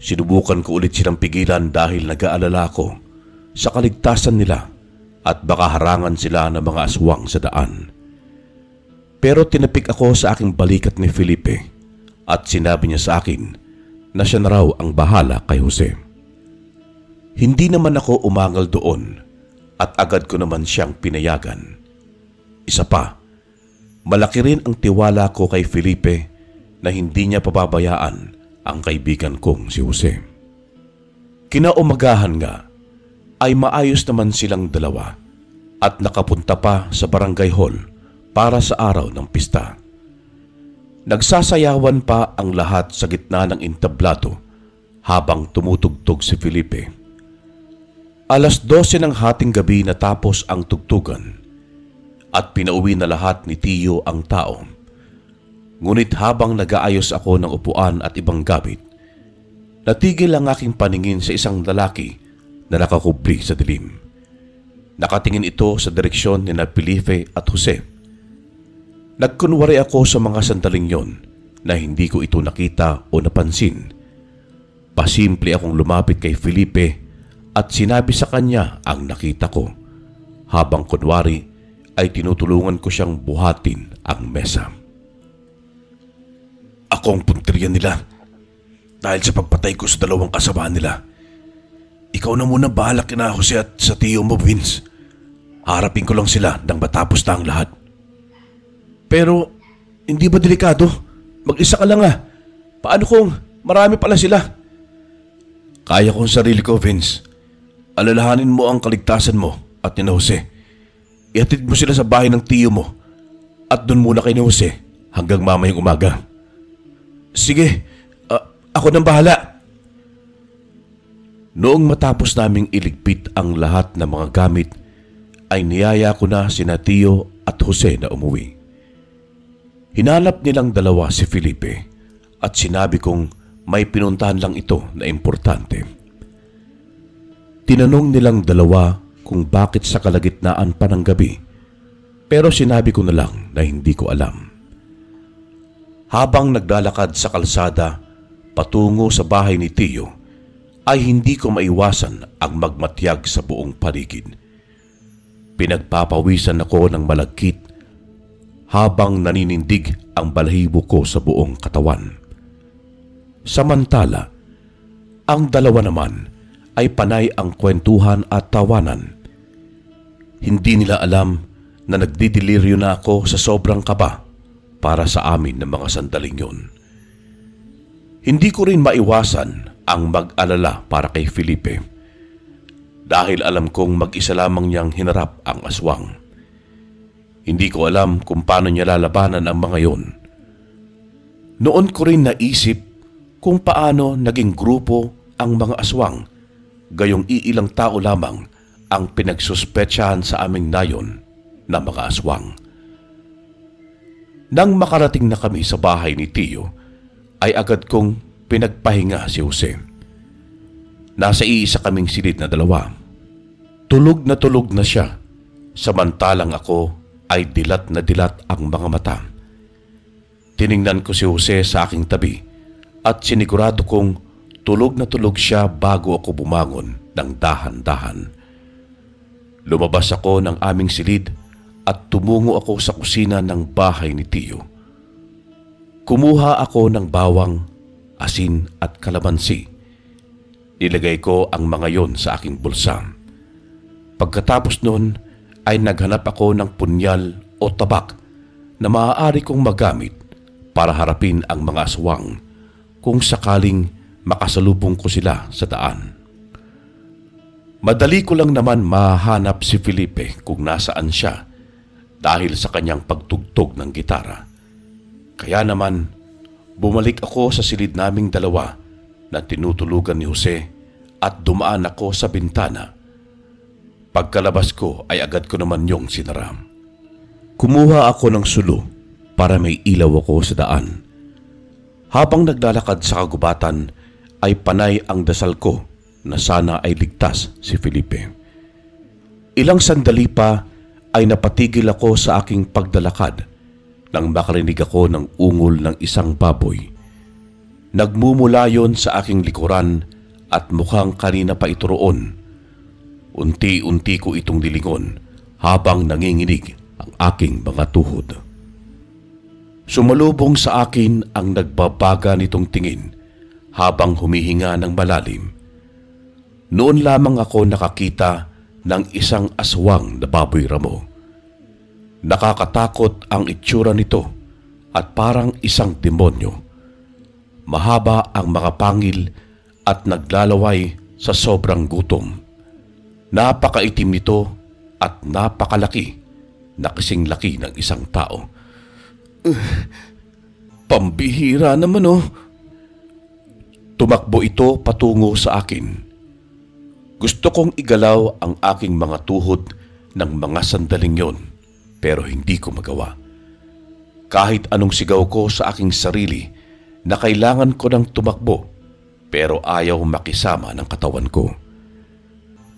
Sinubukan ko ulit silang pigilan dahil nag-aalala ko sa kaligtasan nila at baka harangan sila ng mga aswang sa daan. Pero tinapik ako sa aking balikat ni Felipe at sinabi niya sa akin na siya na raw ang bahala kay Jose. Hindi naman ako umangal doon at agad ko naman siyang pinayagan. Isa pa, malaki rin ang tiwala ko kay Felipe na hindi niya pababayaan ang kaibigan kong si Jose. Kinaumagahan nga ay maayos naman silang dalawa at nakapunta pa sa barangay hall para sa araw ng pista. Nagsasayawan pa ang lahat sa gitna ng entablado habang tumutugtog si Felipe. 12:00 ng hating gabi natapos ang tugtugan at pinauwi na lahat ni Tio ang tao. Ngunit habang nag-aayos ako ng upuan at ibang gamit, natigil ang aking paningin sa isang lalaki na nakakubli sa dilim. Nakatingin ito sa direksyon ni Felipe at Jose. Nagkunwari ako sa mga sandaling yon na hindi ko ito nakita o napansin. Pasimple akong lumapit kay Felipe at sinabi sa kanya ang nakita ko, habang kunwari ay tinutulungan ko siyang buhatin ang mesa. Ako ang punteriya nila dahil sa pagpatay ko sa dalawang kasama nila. Ikaw na muna bahala kina Jose at sa Tio mo, Vince. Harapin ko lang sila nang matapos na ang lahat. Pero, hindi ba delikado? Mag-isa ka lang ah. Paano kung marami pala sila? Kaya kong sarili ko, Vince. Alalahanin mo ang kaligtasan mo at ni Jose. Ihatid mo sila sa bahay ng Tio mo at doon muna kay Jose hanggang mamayang umaga. Sige, ako nang bahala. Noong matapos naming iligpit ang lahat ng mga gamit, ay niyaya ko na sina Tio at Jose na umuwi. Hinanap nilang dalawa si Felipe at sinabi kong may pinuntahan lang ito na importante. Tinanong nilang dalawa kung bakit sa kalagitnaan pa ng gabi, pero sinabi ko na lang na hindi ko alam. Habang naglalakad sa kalsada patungo sa bahay ni Tio, ay hindi ko maiwasan ang magmatyag sa buong paligid. Pinagpapawisan ako ng malagkit habang naninindig ang balahibo ko sa buong katawan. Samantala, ang dalawa naman ay panay ang kwentuhan at tawanan. Hindi nila alam na nagdidiliryo na ako sa sobrang kaba para sa amin ng mga sandaling yun. Hindi ko rin maiwasan ang mag-alala para kay Felipe dahil alam kong mag-isa lamang niyang hinarap ang aswang. Hindi ko alam kung paano niya lalabanan ang mga yon. Noon ko rin naisip kung paano naging grupo ang mga aswang, gayong iilang tao lamang ang pinagsuspetsahan sa aming nayon na mga aswang. Nang makarating na kami sa bahay ni Tio, ay agad kong pinagpahinga si Jose. Nasa iisa kaming silid na dalawa. Tulog na siya, samantalang ako ay dilat na dilat ang mga mata. Tiningnan ko si Jose sa aking tabi at sinigurado kong tulog na tulog siya bago ako bumangon ng dahan-dahan. Lumabas ako ng aming silid at tumungo ako sa kusina ng bahay ni Tio. Kumuha ako ng bawang, asin at kalamansi. Nilagay ko ang mga yon sa aking bulsa. Pagkatapos noon ay naghanap ako ng punyal o tabak na maaari kong magamit para harapin ang mga aswang kung sakaling makasalubong ko sila sa daan. Madali ko lang naman mahanap si Felipe kung nasaan siya dahil sa kanyang pagtugtog ng gitara. Kaya naman, bumalik ako sa silid naming dalawa na tinutulugan ni Jose at dumaan ako sa bintana. Pagkalabas ko ay agad ko naman yung sinara. Kumuha ako ng sulo para may ilaw ako sa daan. Habang naglalakad sa kagubatan ay panay ang dasal ko na sana ay ligtas si Felipe. Ilang sandali pa ay napatigil ako sa aking pagdalakad nang makarinig ako ng ungol ng isang baboy. Nagmumula yon sa aking likuran at mukhang kanina pa ito roon. Unti-unti ko itong dilingon habang nanginginig ang aking mga tuhod. Sumalubong sa akin ang nagbabaga nitong tingin habang humihinga ng malalim. Noon lamang ako nakakita ng isang aswang na baboy ramo. Nakakatakot ang itsura nito at parang isang demonyo. Mahaba ang mga pangil at naglalaway sa sobrang gutom. Napakaitim nito at napakalaki na kasing laki ng isang tao. Pambihira naman oh. Tumakbo ito patungo sa akin. Gusto kong igalaw ang aking mga tuhod ng mga sandaling yon, pero hindi ko magawa. Kahit anong sigaw ko sa aking sarili na kailangan ko ng tumakbo, pero ayaw makisama ng katawan ko.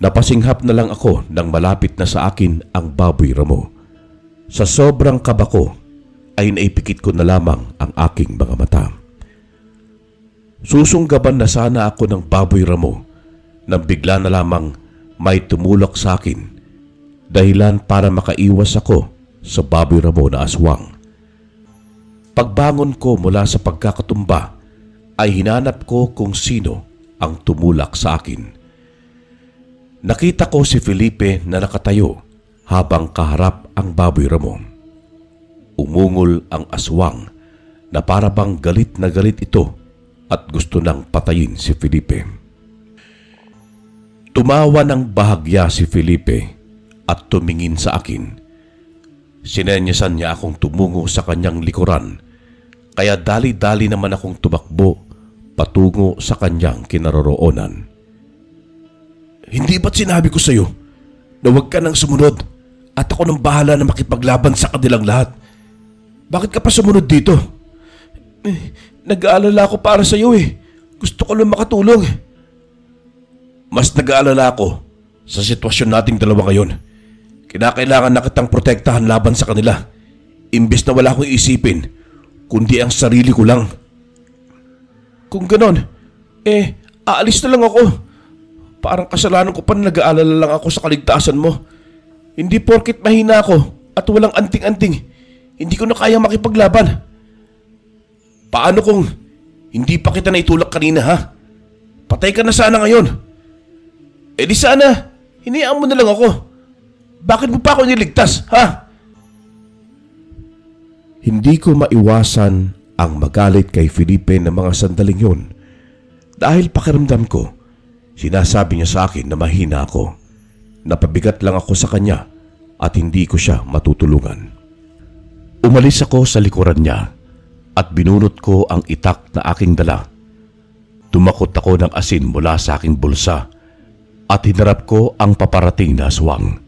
Napasinghap na lang ako nang malapit na sa akin ang baboy ramo. Sa sobrang kaba ko ay naipikit ko na lamang ang aking mga mata. Susunggaban na sana ako ng baboy ramo nang bigla na lamang may tumulak sa akin, dahilan para makaiwas ako sa baboy ramo na aswang. Pagbangon ko mula sa pagkakatumba ay hinanap ko kung sino ang tumulak sa akin. Nakita ko si Felipe na nakatayo habang kaharap ang baboy ramo. Umungol ang aswang na para bang galit na galit ito at gusto nang patayin si Felipe. Tumawa ng bahagya si Felipe at tumingin sa akin. Sinenyasan niya akong tumungo sa kanyang likuran, kaya dali-dali naman akong tumakbo patungo sa kanyang kinaroroonan. Hindi ba't sinabi ko sa iyo na huwag ka nang sumunod at ako nang bahala na makipaglaban sa kanilang lahat? Bakit ka pa sumunod dito? Nag-aalala ako para sa iyo eh. Gusto ko lang makatulong. Mas nag-aalala ako sa sitwasyon nating dalawa ngayon. Kinakailangan na kitang protektahan laban sa kanila. Imbes na wala akong isipin, kundi ang sarili ko lang. Kung ganon, aalis na lang ako. Parang kasalanan ko pa na nag-aalala lang ako sa kaligtasan mo. Hindi porkit mahina ako at walang anting-anting, hindi ko na kaya makipaglaban. Paano kung hindi pa kita naitulak kanina ha? Patay ka na sana ngayon. Di sana, hinayaan mo na lang ako. Bakit mo pa ako niligtas, ha? Hindi ko maiwasan ang magalit kay Felipe ng mga sandaling yun. Dahil pakiramdam ko, sinasabi niya sa akin na mahina ako. Napabigat lang ako sa kanya at hindi ko siya matutulungan. Umalis ako sa likuran niya at binunot ko ang itak na aking dala. Tumakot ako ng asin mula sa aking bulsa at hinarap ko ang paparating na aswang.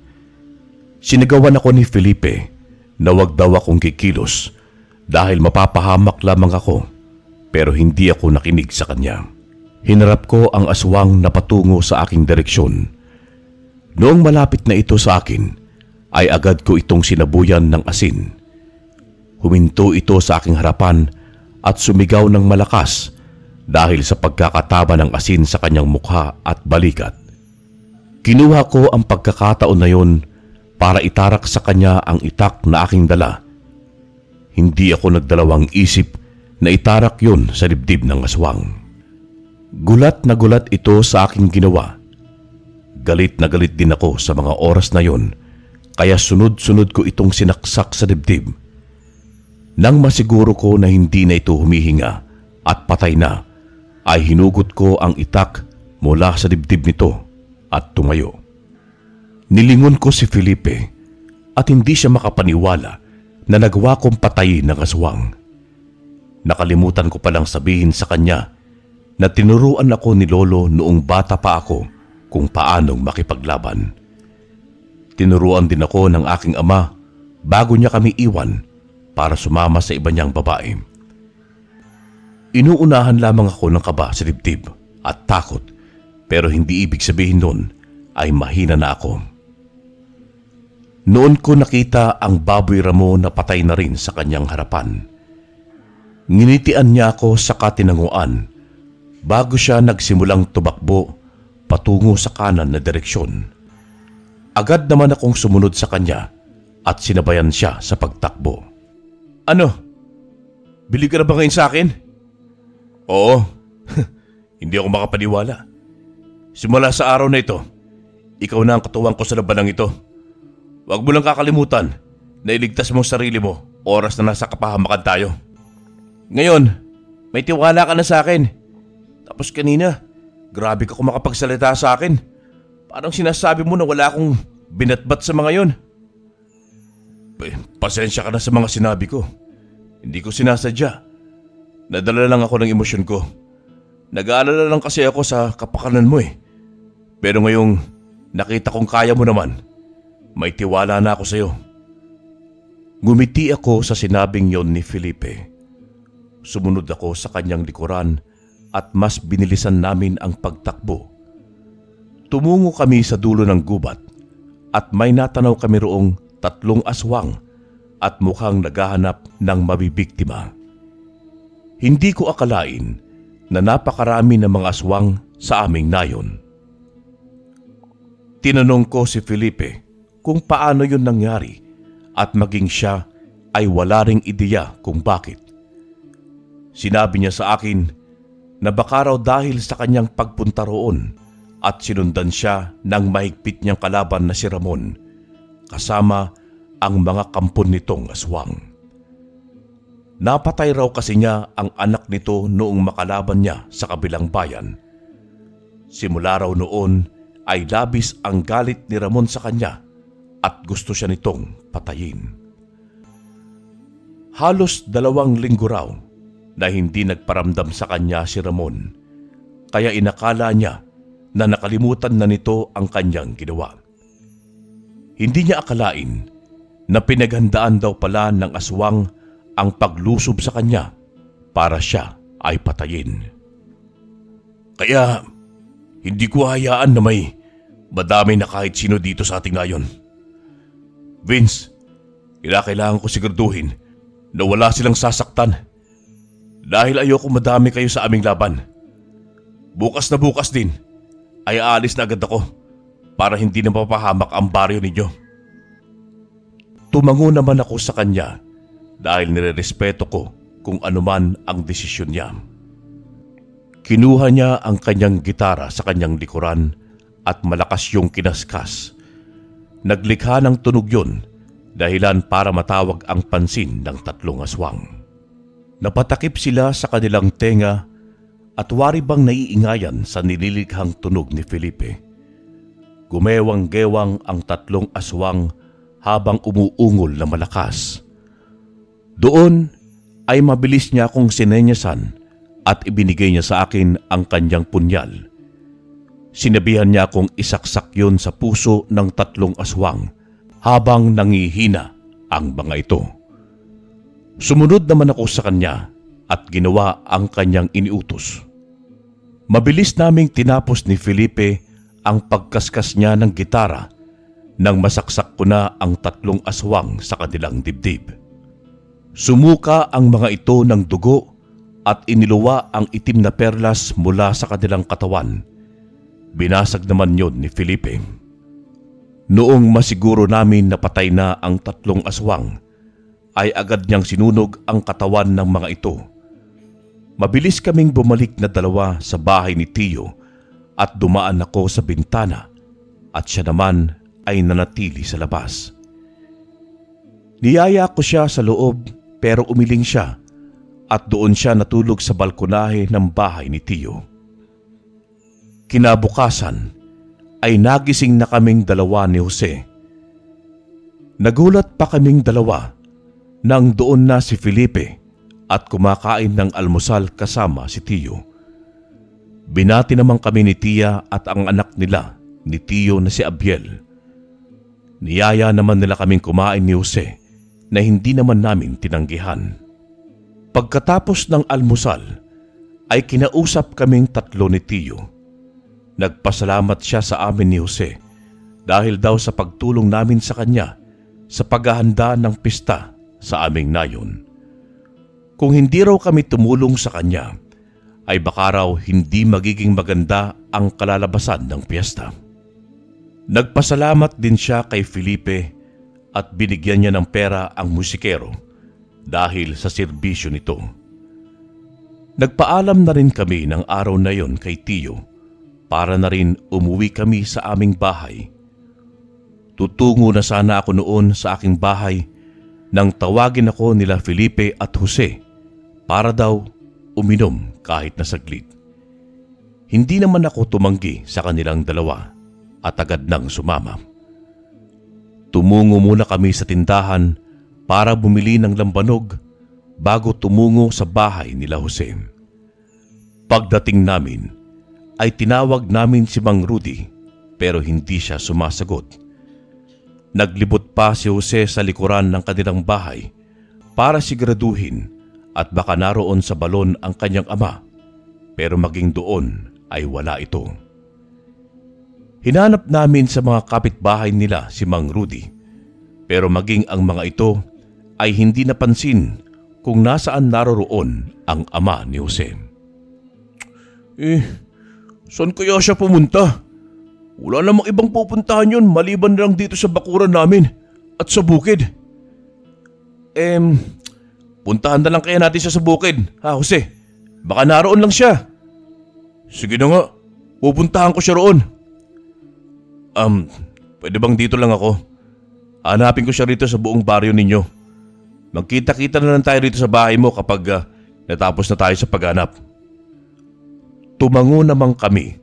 Sinigawan ako ni Felipe na wag daw akong kikilos dahil mapapahamak lamang ako, pero hindi ako nakinig sa kanya. Hinarap ko ang aswang na patungo sa aking direksyon. Noong malapit na ito sa akin, ay agad ko itong sinabuyan ng asin. Huminto ito sa aking harapan at sumigaw ng malakas dahil sa pagkakataba ng asin sa kanyang mukha at balikat. Kinuha ko ang pagkakataon na yon para itarak sa kanya ang itak na aking dala. Hindi ako nagdalawang isip na itarak yon sa dibdib ng aswang. Gulat na gulat ito sa aking ginawa. Galit na galit din ako sa mga oras na yon, kaya sunod-sunod ko itong sinaksak sa dibdib. Nang masiguro ko na hindi na ito humihinga at patay na, ay hinugot ko ang itak mula sa dibdib nito at tumayo. Nilingon ko si Felipe at hindi siya makapaniwala na nagawa kong patayin ng aswang. Nakalimutan ko palang sabihin sa kanya na tinuruan ako ni Lolo noong bata pa ako kung paanong makipaglaban. Tinuruan din ako ng aking ama bago niya kami iwan para sumama sa iba niyang babae. Inuunahan lamang ako ng kaba sa dibdib at takot, pero hindi ibig sabihin nun ay mahina na ako. Noon ko nakita ang baboy ramo na patay na rin sa kanyang harapan. Nginitian niya ako sa katinanguan bago siya nagsimulang tumakbo patungo sa kanan na direksyon. Agad naman akong sumunod sa kanya at sinabayan siya sa pagtakbo. Ano? Bili ka na ba ngayon sa akin? Oo. Hindi ako makapaniwala. Simula sa araw na ito, ikaw na ang katuwang ko sa labanang ito. Huwag mo lang kakalimutan na iligtas mong sarili mo oras na nasa kapahamakan tayo. Ngayon, may tiwala ka na sa akin. Tapos kanina, grabe ka kung makapagsalita sa akin. Parang sinasabi mo na wala akong binatbat sa mga yon. Pasensya ka na sa mga sinabi ko. Hindi ko sinasadya. Nadala lang ako ng emosyon ko. Nag-aalala lang kasi ako sa kapakanan mo eh. Pero ngayong nakita kong kaya mo naman, may tiwala na ako sa iyo. Ngumiti ako sa sinabing yon ni Felipe. Sumunod ako sa kanyang likuran at mas binilisan namin ang pagtakbo. Tumungo kami sa dulo ng gubat at may natanaw kami roong 3 aswang at mukhang naghahanap ng mabibiktima. Hindi ko akalain na napakarami ng mga aswang sa aming nayon. Tinanong ko si Felipe kung paano yun nangyari at maging siya ay wala ring ideya kung bakit. Sinabi niya sa akin na baka raw dahil sa kanyang pagpunta roon at sinundan siya ng mahigpit niyang kalaban na si Ramon kasama ang mga kampon nitong aswang. Napatay raw kasi niya ang anak nito noong makalaban niya sa kabilang bayan. Simula raw noon ay labis ang galit ni Ramon sa kanya at gusto siya nitong patayin. Halos 2 linggo raw na hindi nagparamdam sa kanya si Ramon, kaya inakala niya na nakalimutan na nito ang kanyang ginawa. Hindi niya akalain na pinaghandaan daw pala ng aswang ang paglusob sa kanya para siya ay patayin. Kaya hindi ko hayaan na may madami na kahit sino dito sa ating nayon. Vince, kailangan ko siguraduhin na wala silang sasaktan dahil ayoko madami kayo sa aming laban. Bukas na bukas din ay aalis na agad ako para hindi na mapahamak ang baryo ninyo. Tumango naman ako sa kanya dahil nirerespeto ko kung anuman ang desisyon niya. Kinuha niya ang kanyang gitara sa kanyang likuran at malakas yung kinaskas. Naglikha ng tunog yun dahilan para matawag ang pansin ng 3 aswang. Napatakip sila sa kanilang tenga at wari bang naiingayan sa nililikhang tunog ni Felipe. Gumewang-gewang ang 3 aswang habang umuungol na malakas. Doon ay mabilis niya akong sinenyasan at ibinigay niya sa akin ang kanyang punyal. Sinabihan niya akong isaksak yun sa puso ng 3 aswang habang nangihina ang mga ito. Sumunod naman ako sa kanya at ginawa ang kanyang iniutos. Mabilis naming tinapos ni Felipe ang pagkaskas niya ng gitara nang masaksak ko na ang 3 aswang sa kanilang dibdib. Sumuka ang mga ito ng dugo at iniluwa ang itim na perlas mula sa kanilang katawan. Binasag naman yon ni Felipe. Noong masiguro namin na patay na ang 3 aswang, ay agad niyang sinunog ang katawan ng mga ito. Mabilis kaming bumalik na 2 sa bahay ni Tio at dumaan ako sa bintana at siya naman ay nanatili sa labas. Niyaya ko siya sa loob pero umiling siya at doon siya natulog sa balkonahe ng bahay ni Tio. Kinabukasan ay nagising na kaming dalawa ni Jose. Nagulat pa kaming dalawa nang doon na si Felipe at kumakain ng almusal kasama si Tio. Binati naman kami ni Tia at ang anak nila ni Tio na si Abiel. Niyaya naman nila kaming kumain ni Jose na hindi naman namin tinanggihan. Pagkatapos ng almusal ay kinausap kaming tatlo ni Tio. Nagpasalamat siya sa amin ni Jose dahil daw sa pagtulong namin sa kanya sa paghahanda ng pista sa aming nayon. Kung hindi raw kami tumulong sa kanya, ay baka raw hindi magiging maganda ang kalalabasan ng piyesta. Nagpasalamat din siya kay Felipe at binigyan niya ng pera ang musikero dahil sa serbisyo nito. Nagpaalam na rin kami ng araw na yon kay Tio para na rin umuwi kami sa aming bahay. Tutungo na sana ako noon sa aking bahay nang tawagin ako nila Felipe at Jose para daw uminom kahit na saglit. Hindi naman ako tumanggi sa kanilang dalawa at agad nang sumama. Tumungo muna kami sa tindahan para bumili ng lambanog bago tumungo sa bahay nila Jose. Pagdating namin ay tinawag namin si Mang Rudy pero hindi siya sumasagot. Naglibot pa si Jose sa likuran ng kanilang bahay para siguraduhin at baka naroon sa balon ang kanyang ama, pero maging doon ay wala ito. Hinanap namin sa mga kapitbahay nila si Mang Rudy, pero maging ang mga ito ay hindi napansin kung nasaan naroroon ang ama ni Jose. Saan kaya siya pumunta? Wala namang ibang pupuntahan yun maliban lang dito sa bakuran namin at sa bukid. Puntahan na lang kaya natin siya sa bukid, ha Jose? Baka naroon lang siya. Sige na nga, pupuntahan ko siya roon. Pwede bang dito lang ako? Hanapin ko siya rito sa buong baryo ninyo. Magkita-kita na lang tayo rito sa bahay mo kapag natapos na tayo sa paghanap. Tumango naman kami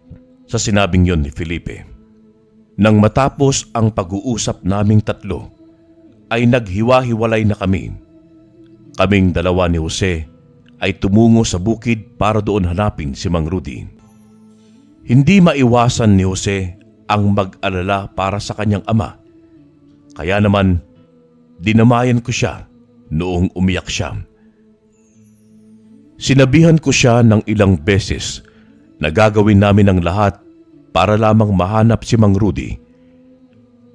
sa sinabing yon ni Felipe. Nang matapos ang pag-uusap naming tatlo, ay naghiwa-hiwalay na kami. Kaming dalawa ni Jose ay tumungo sa bukid para doon hanapin si Mang Rudy. Hindi maiwasan ni Jose ang mag-alala para sa kanyang ama. Kaya naman, dinamayan ko siya noong umiyak siya. Sinabihan ko siya ng ilang beses na gagawin namin ang lahat para lamang mahanap si Mang Rudy.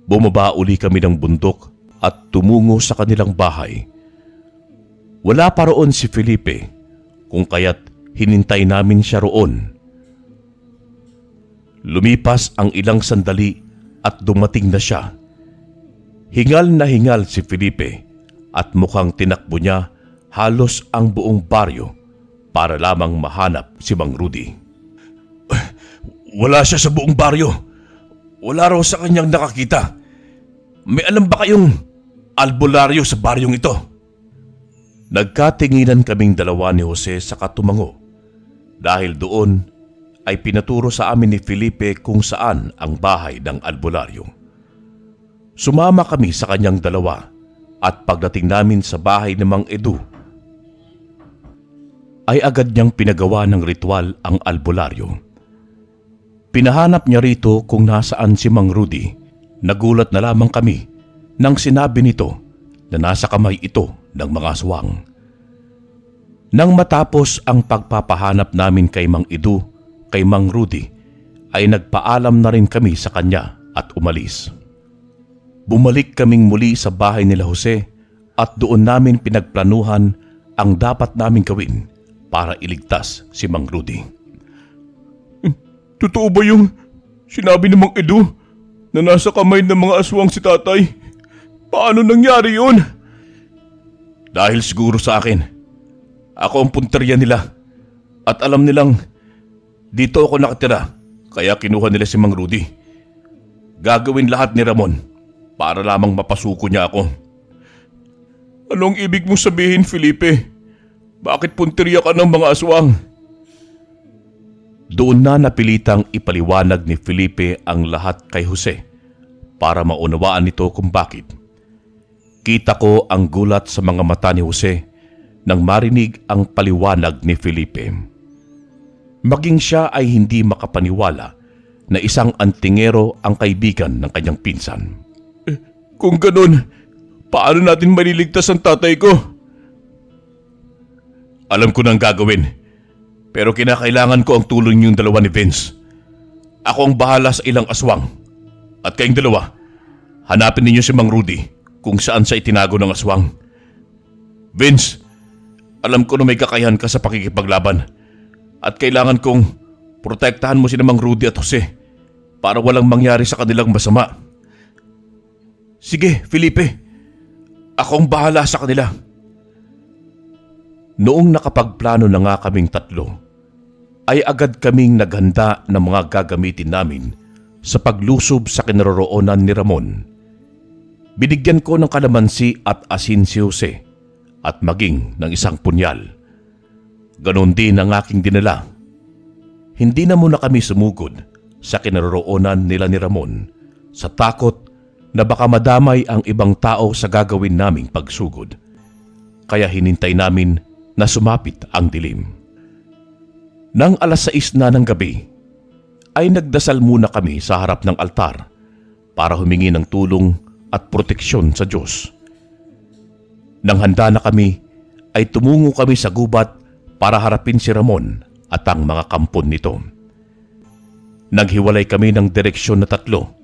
Bumaba uli kami ng bundok at tumungo sa kanilang bahay. Wala pa roon si Felipe, kung kaya't hinintay namin siya roon. Lumipas ang ilang sandali at dumating na siya. Hingal na hingal si Felipe at mukhang tinakbo niya halos ang buong baryo para lamang mahanap si Mang Rudy. Wala siya sa buong baryo. Wala raw sa kanyang nakakita. May alam ba kayong albularyo sa baryong ito? Nagkatinginan kaming dalawa ni Jose sa katumango dahil doon ay pinaturo sa amin ni Felipe kung saan ang bahay ng albularyo. Sumama kami sa kanyang dalawa at pagdating namin sa bahay ni Mang Edu ay agad niyang pinagawa ng ritual ang albularyo. Pinahanap niya rito kung nasaan si Mang Rudy. Nagulat na lamang kami nang sinabi nito na nasa kamay ito ng mga aswang. Nang matapos ang pagpapahanap namin kay Mang Edu, kay Mang Rudy, ay nagpaalam na rin kami sa kanya at umalis. Bumalik kaming muli sa bahay nila Jose at doon namin pinagplanuhan ang dapat namin gawin para iligtas si Mang Rudy. Totoo ba yung sinabi ni Mang Edu na nasa kamay ng mga aswang si tatay? Paano nangyari yun? Dahil siguro sa akin. Ako ang punteriya nila at alam nilang dito ako nakatira kaya kinuha nila si Mang Rudy. Gagawin lahat ni Ramon para lamang mapasuko niya ako. Anong ibig mong sabihin, Felipe? Bakit puntirya ka ng mga aswang? Doon na napilitang ipaliwanag ni Felipe ang lahat kay Jose para maunawaan nito kung bakit. Kita ko ang gulat sa mga mata ni Jose nang marinig ang paliwanag ni Felipe. Maging siya ay hindi makapaniwala na isang antingero ang kaibigan ng kanyang pinsan. Kung ganun, paano natin maliligtas ang tatay ko? Alam ko nang gagawin, pero kinakailangan ko ang tulong niyong dalawa ni Vince. Ako ang bahala sa ilang aswang. At kayong dalawa, hanapin ninyo si Mang Rudy kung saan siya itinago ng aswang. Vince, alam ko na may kakayahan ka sa pakikipaglaban at kailangan kong protektahan mo si Mang Rudy at Jose para walang mangyari sa kanilang masama. Sige, Felipe, ako ang bahala sa kanila. Noong nakapagplano na nga kaming tatlo, ay agad kaming naghanda ng mga gagamitin namin sa paglusob sa kinaroroonan ni Ramon. Binigyan ko ng kalamansi at asin si Jose at maging ng isang punyal. Ganon din ang aking dinala. Hindi na muna kami sumugod sa kinaroroonan nila ni Ramon sa takot na baka madamay ang ibang tao sa gagawin naming pagsugod. Kaya hinintay namin na sumapit ang dilim. Nang 6:00 na ng gabi, ay nagdasal muna kami sa harap ng altar para humingi ng tulong at proteksyon sa Diyos. Nang handa na kami, ay tumungo kami sa gubat para harapin si Ramon at ang mga kampon nito. Naghiwalay kami ng direksyon na tatlo.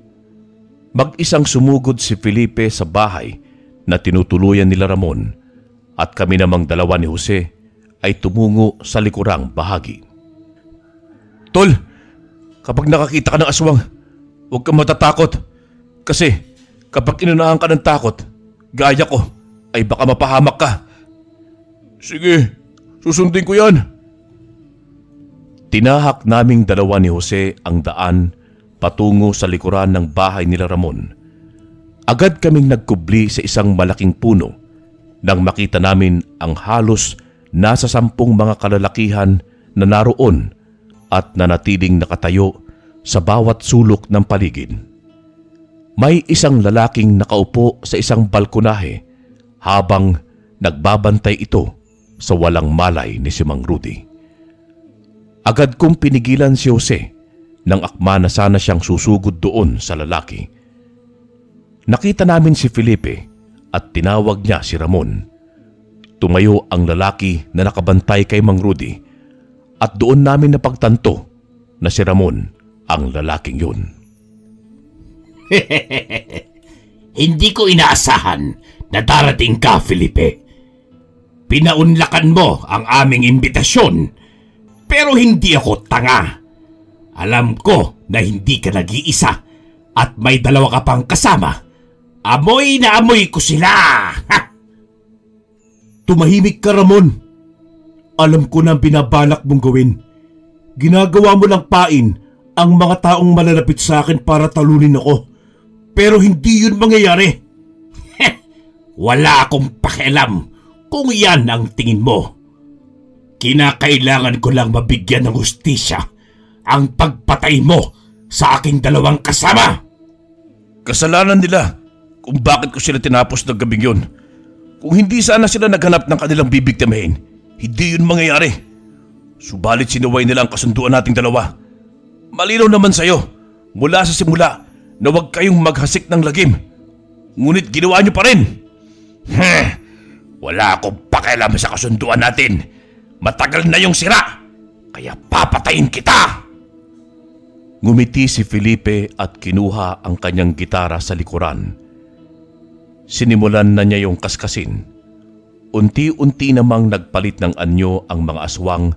Mag-isang sumugod si Felipe sa bahay na tinutuluyan nila Ramon at kami namang dalawa ni Jose ay tumungo sa likurang bahagi. Tol, kapag nakakita ka ng aswang, huwag kang matatakot. Kasi kapag inunahan ka ng takot, gaya ko, ay baka mapahamak ka. Sige, susundin ko yan. Tinahak naming dalawa ni Jose ang daan patungo sa likuran ng bahay nila Ramon. Agad kaming nagkubli sa isang malaking puno nang makita namin ang halos nasa 10 mga kalalakihan na naroon at nanatiling nakatayo sa bawat sulok ng paligid. May isang lalaking nakaupo sa isang balkonahe habang nagbabantay ito sa walang malay ni si Mang Rudy. Agad kong pinigilan si Jose nang akma na sana siyang susugod doon sa lalaki. Nakita namin si Felipe at tinawag niya si Ramon. Tumayo ang lalaki na nakabantay kay Mang Rudy at doon namin napagtanto na si Ramon ang lalaking yun. Hindi ko inaasahan na darating ka, Felipe. Pinaunlakan mo ang aming imbitasyon, pero hindi ako tanga. Alam ko na hindi ka nag-iisa at may dalawa ka pang kasama. Amoy na amoy ko sila! Ha! Tumahimik ka, Ramon. Alam ko na ang binabalak mong gawin. Ginagawa mo lang pain ang mga taong malalapit sa akin para talunin ako. Pero hindi yun mangyayari. Wala akong pakialam kung yan ang tingin mo. Kinakailangan ko lang mabigyan ng hustisya ang pagpatay mo sa aking dalawang kasama. Kasalanan nila kung bakit ko sila tinapos ng gabing yun. Kung hindi sana sila naghanap ng kanilang bibiktimahin, hindi yun mangyayari. Subalit sinuway nila ang kasunduan nating dalawa. Malinaw naman sa'yo, mula sa simula, na huwag kayong maghasik ng lagim. Ngunit ginawa niyo pa rin. Wala akong pakialam sa kasunduan natin. Matagal na yung sira, kaya papatayin kita. Ngumiti si Felipe at kinuha ang kanyang gitara sa likuran. Sinimulan na niya yung kaskasin. Unti-unti namang nagpalit ng anyo ang mga aswang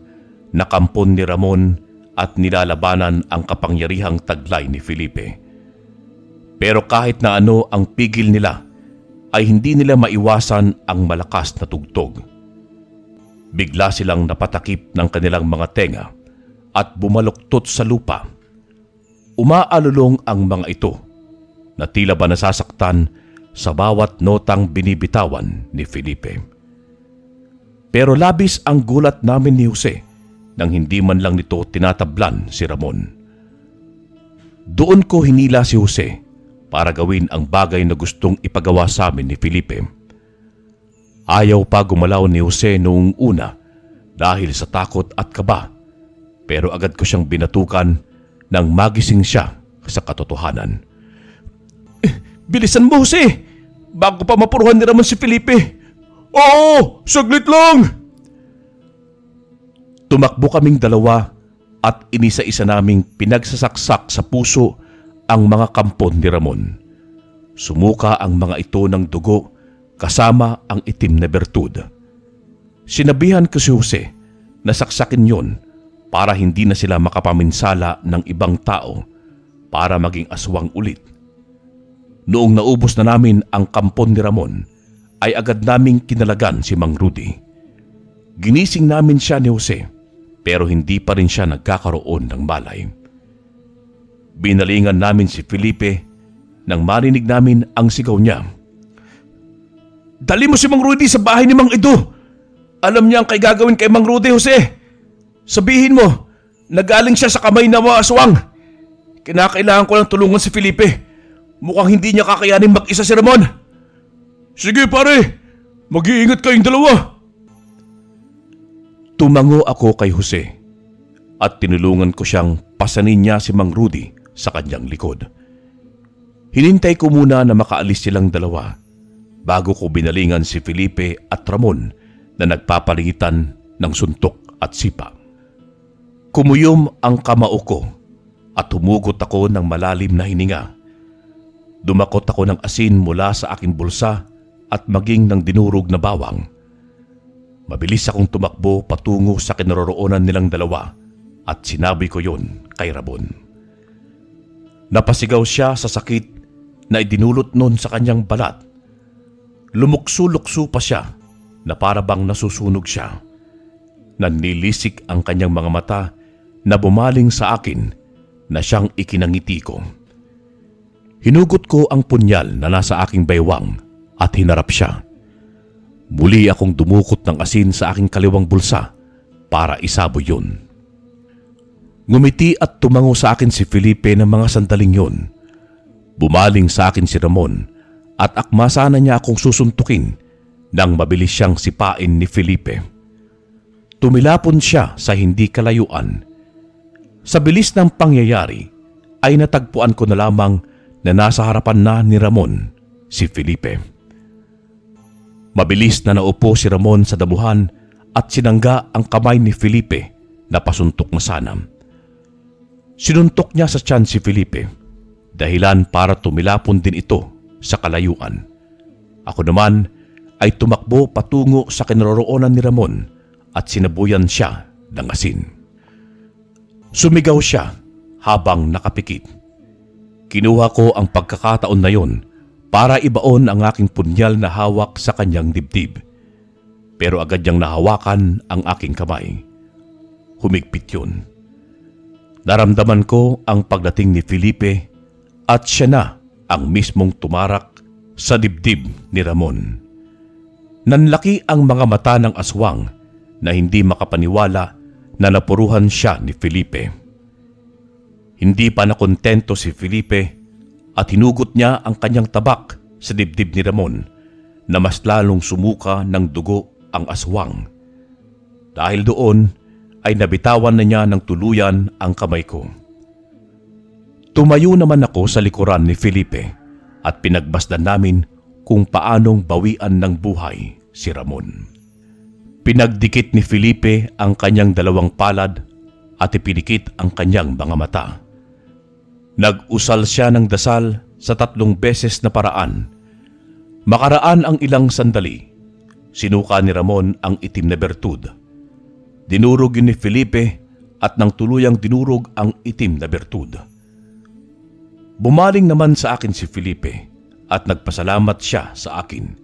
na kampon ni Ramon at nilalabanan ang kapangyarihang taglay ni Felipe. Pero kahit na ano ang pigil nila, ay hindi nila maiwasan ang malakas na tugtog. Bigla silang napatakip ng kanilang mga tenga at bumaluktot sa lupa. Umaalulong ang mga ito na tila ba nasasaktan sa bawat notang binibitawan ni Felipe. Pero labis ang gulat namin ni Jose nang hindi man lang nito tinatablan si Ramon. Doon ko hinila si Jose para gawin ang bagay na gustong ipagawa sa amin ni Felipe. Ayaw pa gumalaw ni Jose noong una dahil sa takot at kaba, pero agad ko siyang binatukan nang magising siya sa katotohanan. Bilisan mo, Jose! Bago pa mapuruhan ni Ramon si Felipe! Oo! Saglit lang! Tumakbo kaming dalawa at inisa-isa naming pinagsasaksak sa puso ang mga kampon ni Ramon. Sumuka ang mga ito ng dugo kasama ang itim na bertud. Sinabihan ko si Jose na saksakin yon para hindi na sila makapaminsala ng ibang tao para maging aswang ulit. Noong naubos na namin ang kampon ni Ramon, ay agad naming kinalagan si Mang Rudy. Ginising namin siya ni Jose, pero hindi pa rin siya nagkakaroon ng malay. Binalingan namin si Felipe nang marinig namin ang sigaw niya. Dali mo si Mang Rudy sa bahay ni Mang Edo! Alam niya ang kay gagawin kay Mang Rudy, Jose! Sabihin mo, nagaling siya sa kamay na mga aswang! Kinakailangan ko lang tulungan si Felipe. Mukhang hindi niya kakayanin mag-isa si Ramon. Sige pare, mag-iingat kayong dalawa. Tumango ako kay Jose at tinulungan ko siyang pasanin niya si Mang Rudy sa kanyang likod. Hinintay ko muna na makaalis silang dalawa bago ko binalingan si Felipe at Ramon na nagpapalingitan ng suntok at sipa. Kumuyom ang kamao ko at humugot ako ng malalim na hininga. Dumakot ako ng asin mula sa aking bulsa at maging ng dinurog na bawang. Mabilis akong tumakbo patungo sa kinaroroonan nilang dalawa at sinabi ko yon kay Ramon. Napasigaw siya sa sakit na idinulot nun sa kanyang balat. Lumukso-lukso pa siya na para bang nasusunog siya. Nanlilisik ang kanyang mga mata na bumaling sa akin na siyang ikinangiti ko. Hinugot ko ang punyal na nasa aking baywang at hinarap siya. Muli akong dumukot ng asin sa aking kaliwang bulsa para isabo yun. Ngumiti at tumango sa akin si Felipe ng mga sandaling yun. Bumaling sa akin si Ramon at akma sana niya akong susuntukin nang mabilis siyang sipain ni Felipe. Tumilapon siya sa hindi kalayuan. Sa bilis ng pangyayari ay natagpuan ko na lamang na nasa harapan na ni Ramon si Felipe. Mabilis na naupo si Ramon sa damuhan at sinangga ang kamay ni Felipe na pasuntok na sana. Sinuntok niya sa tiyan si Felipe, dahilan para tumilapon din ito sa kalayuan. Ako naman ay tumakbo patungo sa kinaroroonan ni Ramon at sinabuyan siya ng asin. Sumigaw siya habang nakapikit. Kinuha ko ang pagkakataon na yon para ibaon ang aking punyal na hawak sa kanyang dibdib. Pero agad niyang nahawakan ang aking kamay. Humigpit yun. Naramdaman ko ang pagdating ni Felipe at siya na ang mismong tumarak sa dibdib ni Ramon. Nanlaki ang mga mata ng aswang na hindi makapaniwala na napuruhan siya ni Felipe. Hindi pa nakontento si Felipe at hinugot niya ang kanyang tabak sa dibdib ni Ramon na mas lalong sumuka ng dugo ang aswang. Dahil doon ay nabitawan na niya ng tuluyan ang kamay ko. Tumayo naman ako sa likuran ni Felipe at pinagbasdan namin kung paanong bawian ng buhay si Ramon. Pinagdikit ni Felipe ang kanyang dalawang palad at ipinikit ang kanyang mga mata. Nag-usal siya ng dasal sa 3 beses na paraan. Makaraan ang ilang sandali, sinuka ni Ramon ang itim na bertud. Dinurog yun ni Felipe at nang tuluyang dinurog ang itim na bertud. Bumaling naman sa akin si Felipe at nagpasalamat siya sa akin.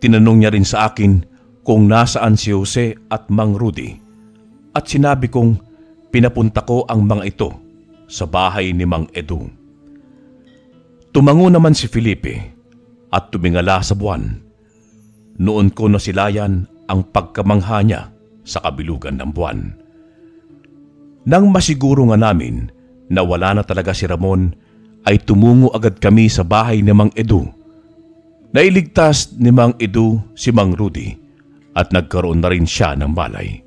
Tinanong niya rin sa akin kung nasaan si Jose at Mang Rudy at sinabi kong pinapunta ko ang mga ito sa bahay ni Mang Edo. Tumango naman si Felipe at tumingala sa buwan. Noon ko nasilayan ang pagkamangha niya sa kabilugan ng buwan. Nang masiguro nga namin na wala na talaga si Ramon, ay tumungo agad kami sa bahay ni Mang Edu. Nailigtas ni Mang Edu si Mang Rudy at nagkaroon na rin siya ng malay.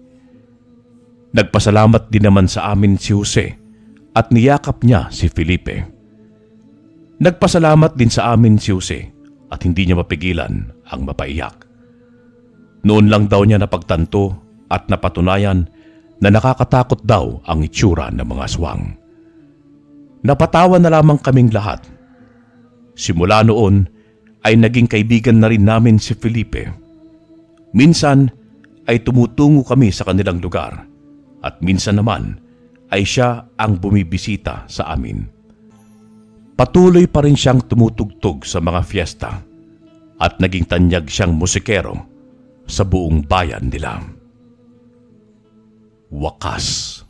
Nagpasalamat din naman sa amin si Jose at niyakap niya si Felipe. Nagpasalamat din sa amin si Jose at hindi niya mapigilan ang mapaiyak. Noon lang daw niya napagtanto at napatunayan na nakakatakot daw ang itsura ng mga aswang. Napatawa na lamang kaming lahat. Simula noon ay naging kaibigan na rin namin si Felipe. Minsan ay tumutungo kami sa kanilang lugar at minsan naman ay siya ang bumibisita sa amin. Patuloy pa rin siyang tumutugtog sa mga fiesta at naging tanyag siyang musikero sa buong bayan nila. Wakas.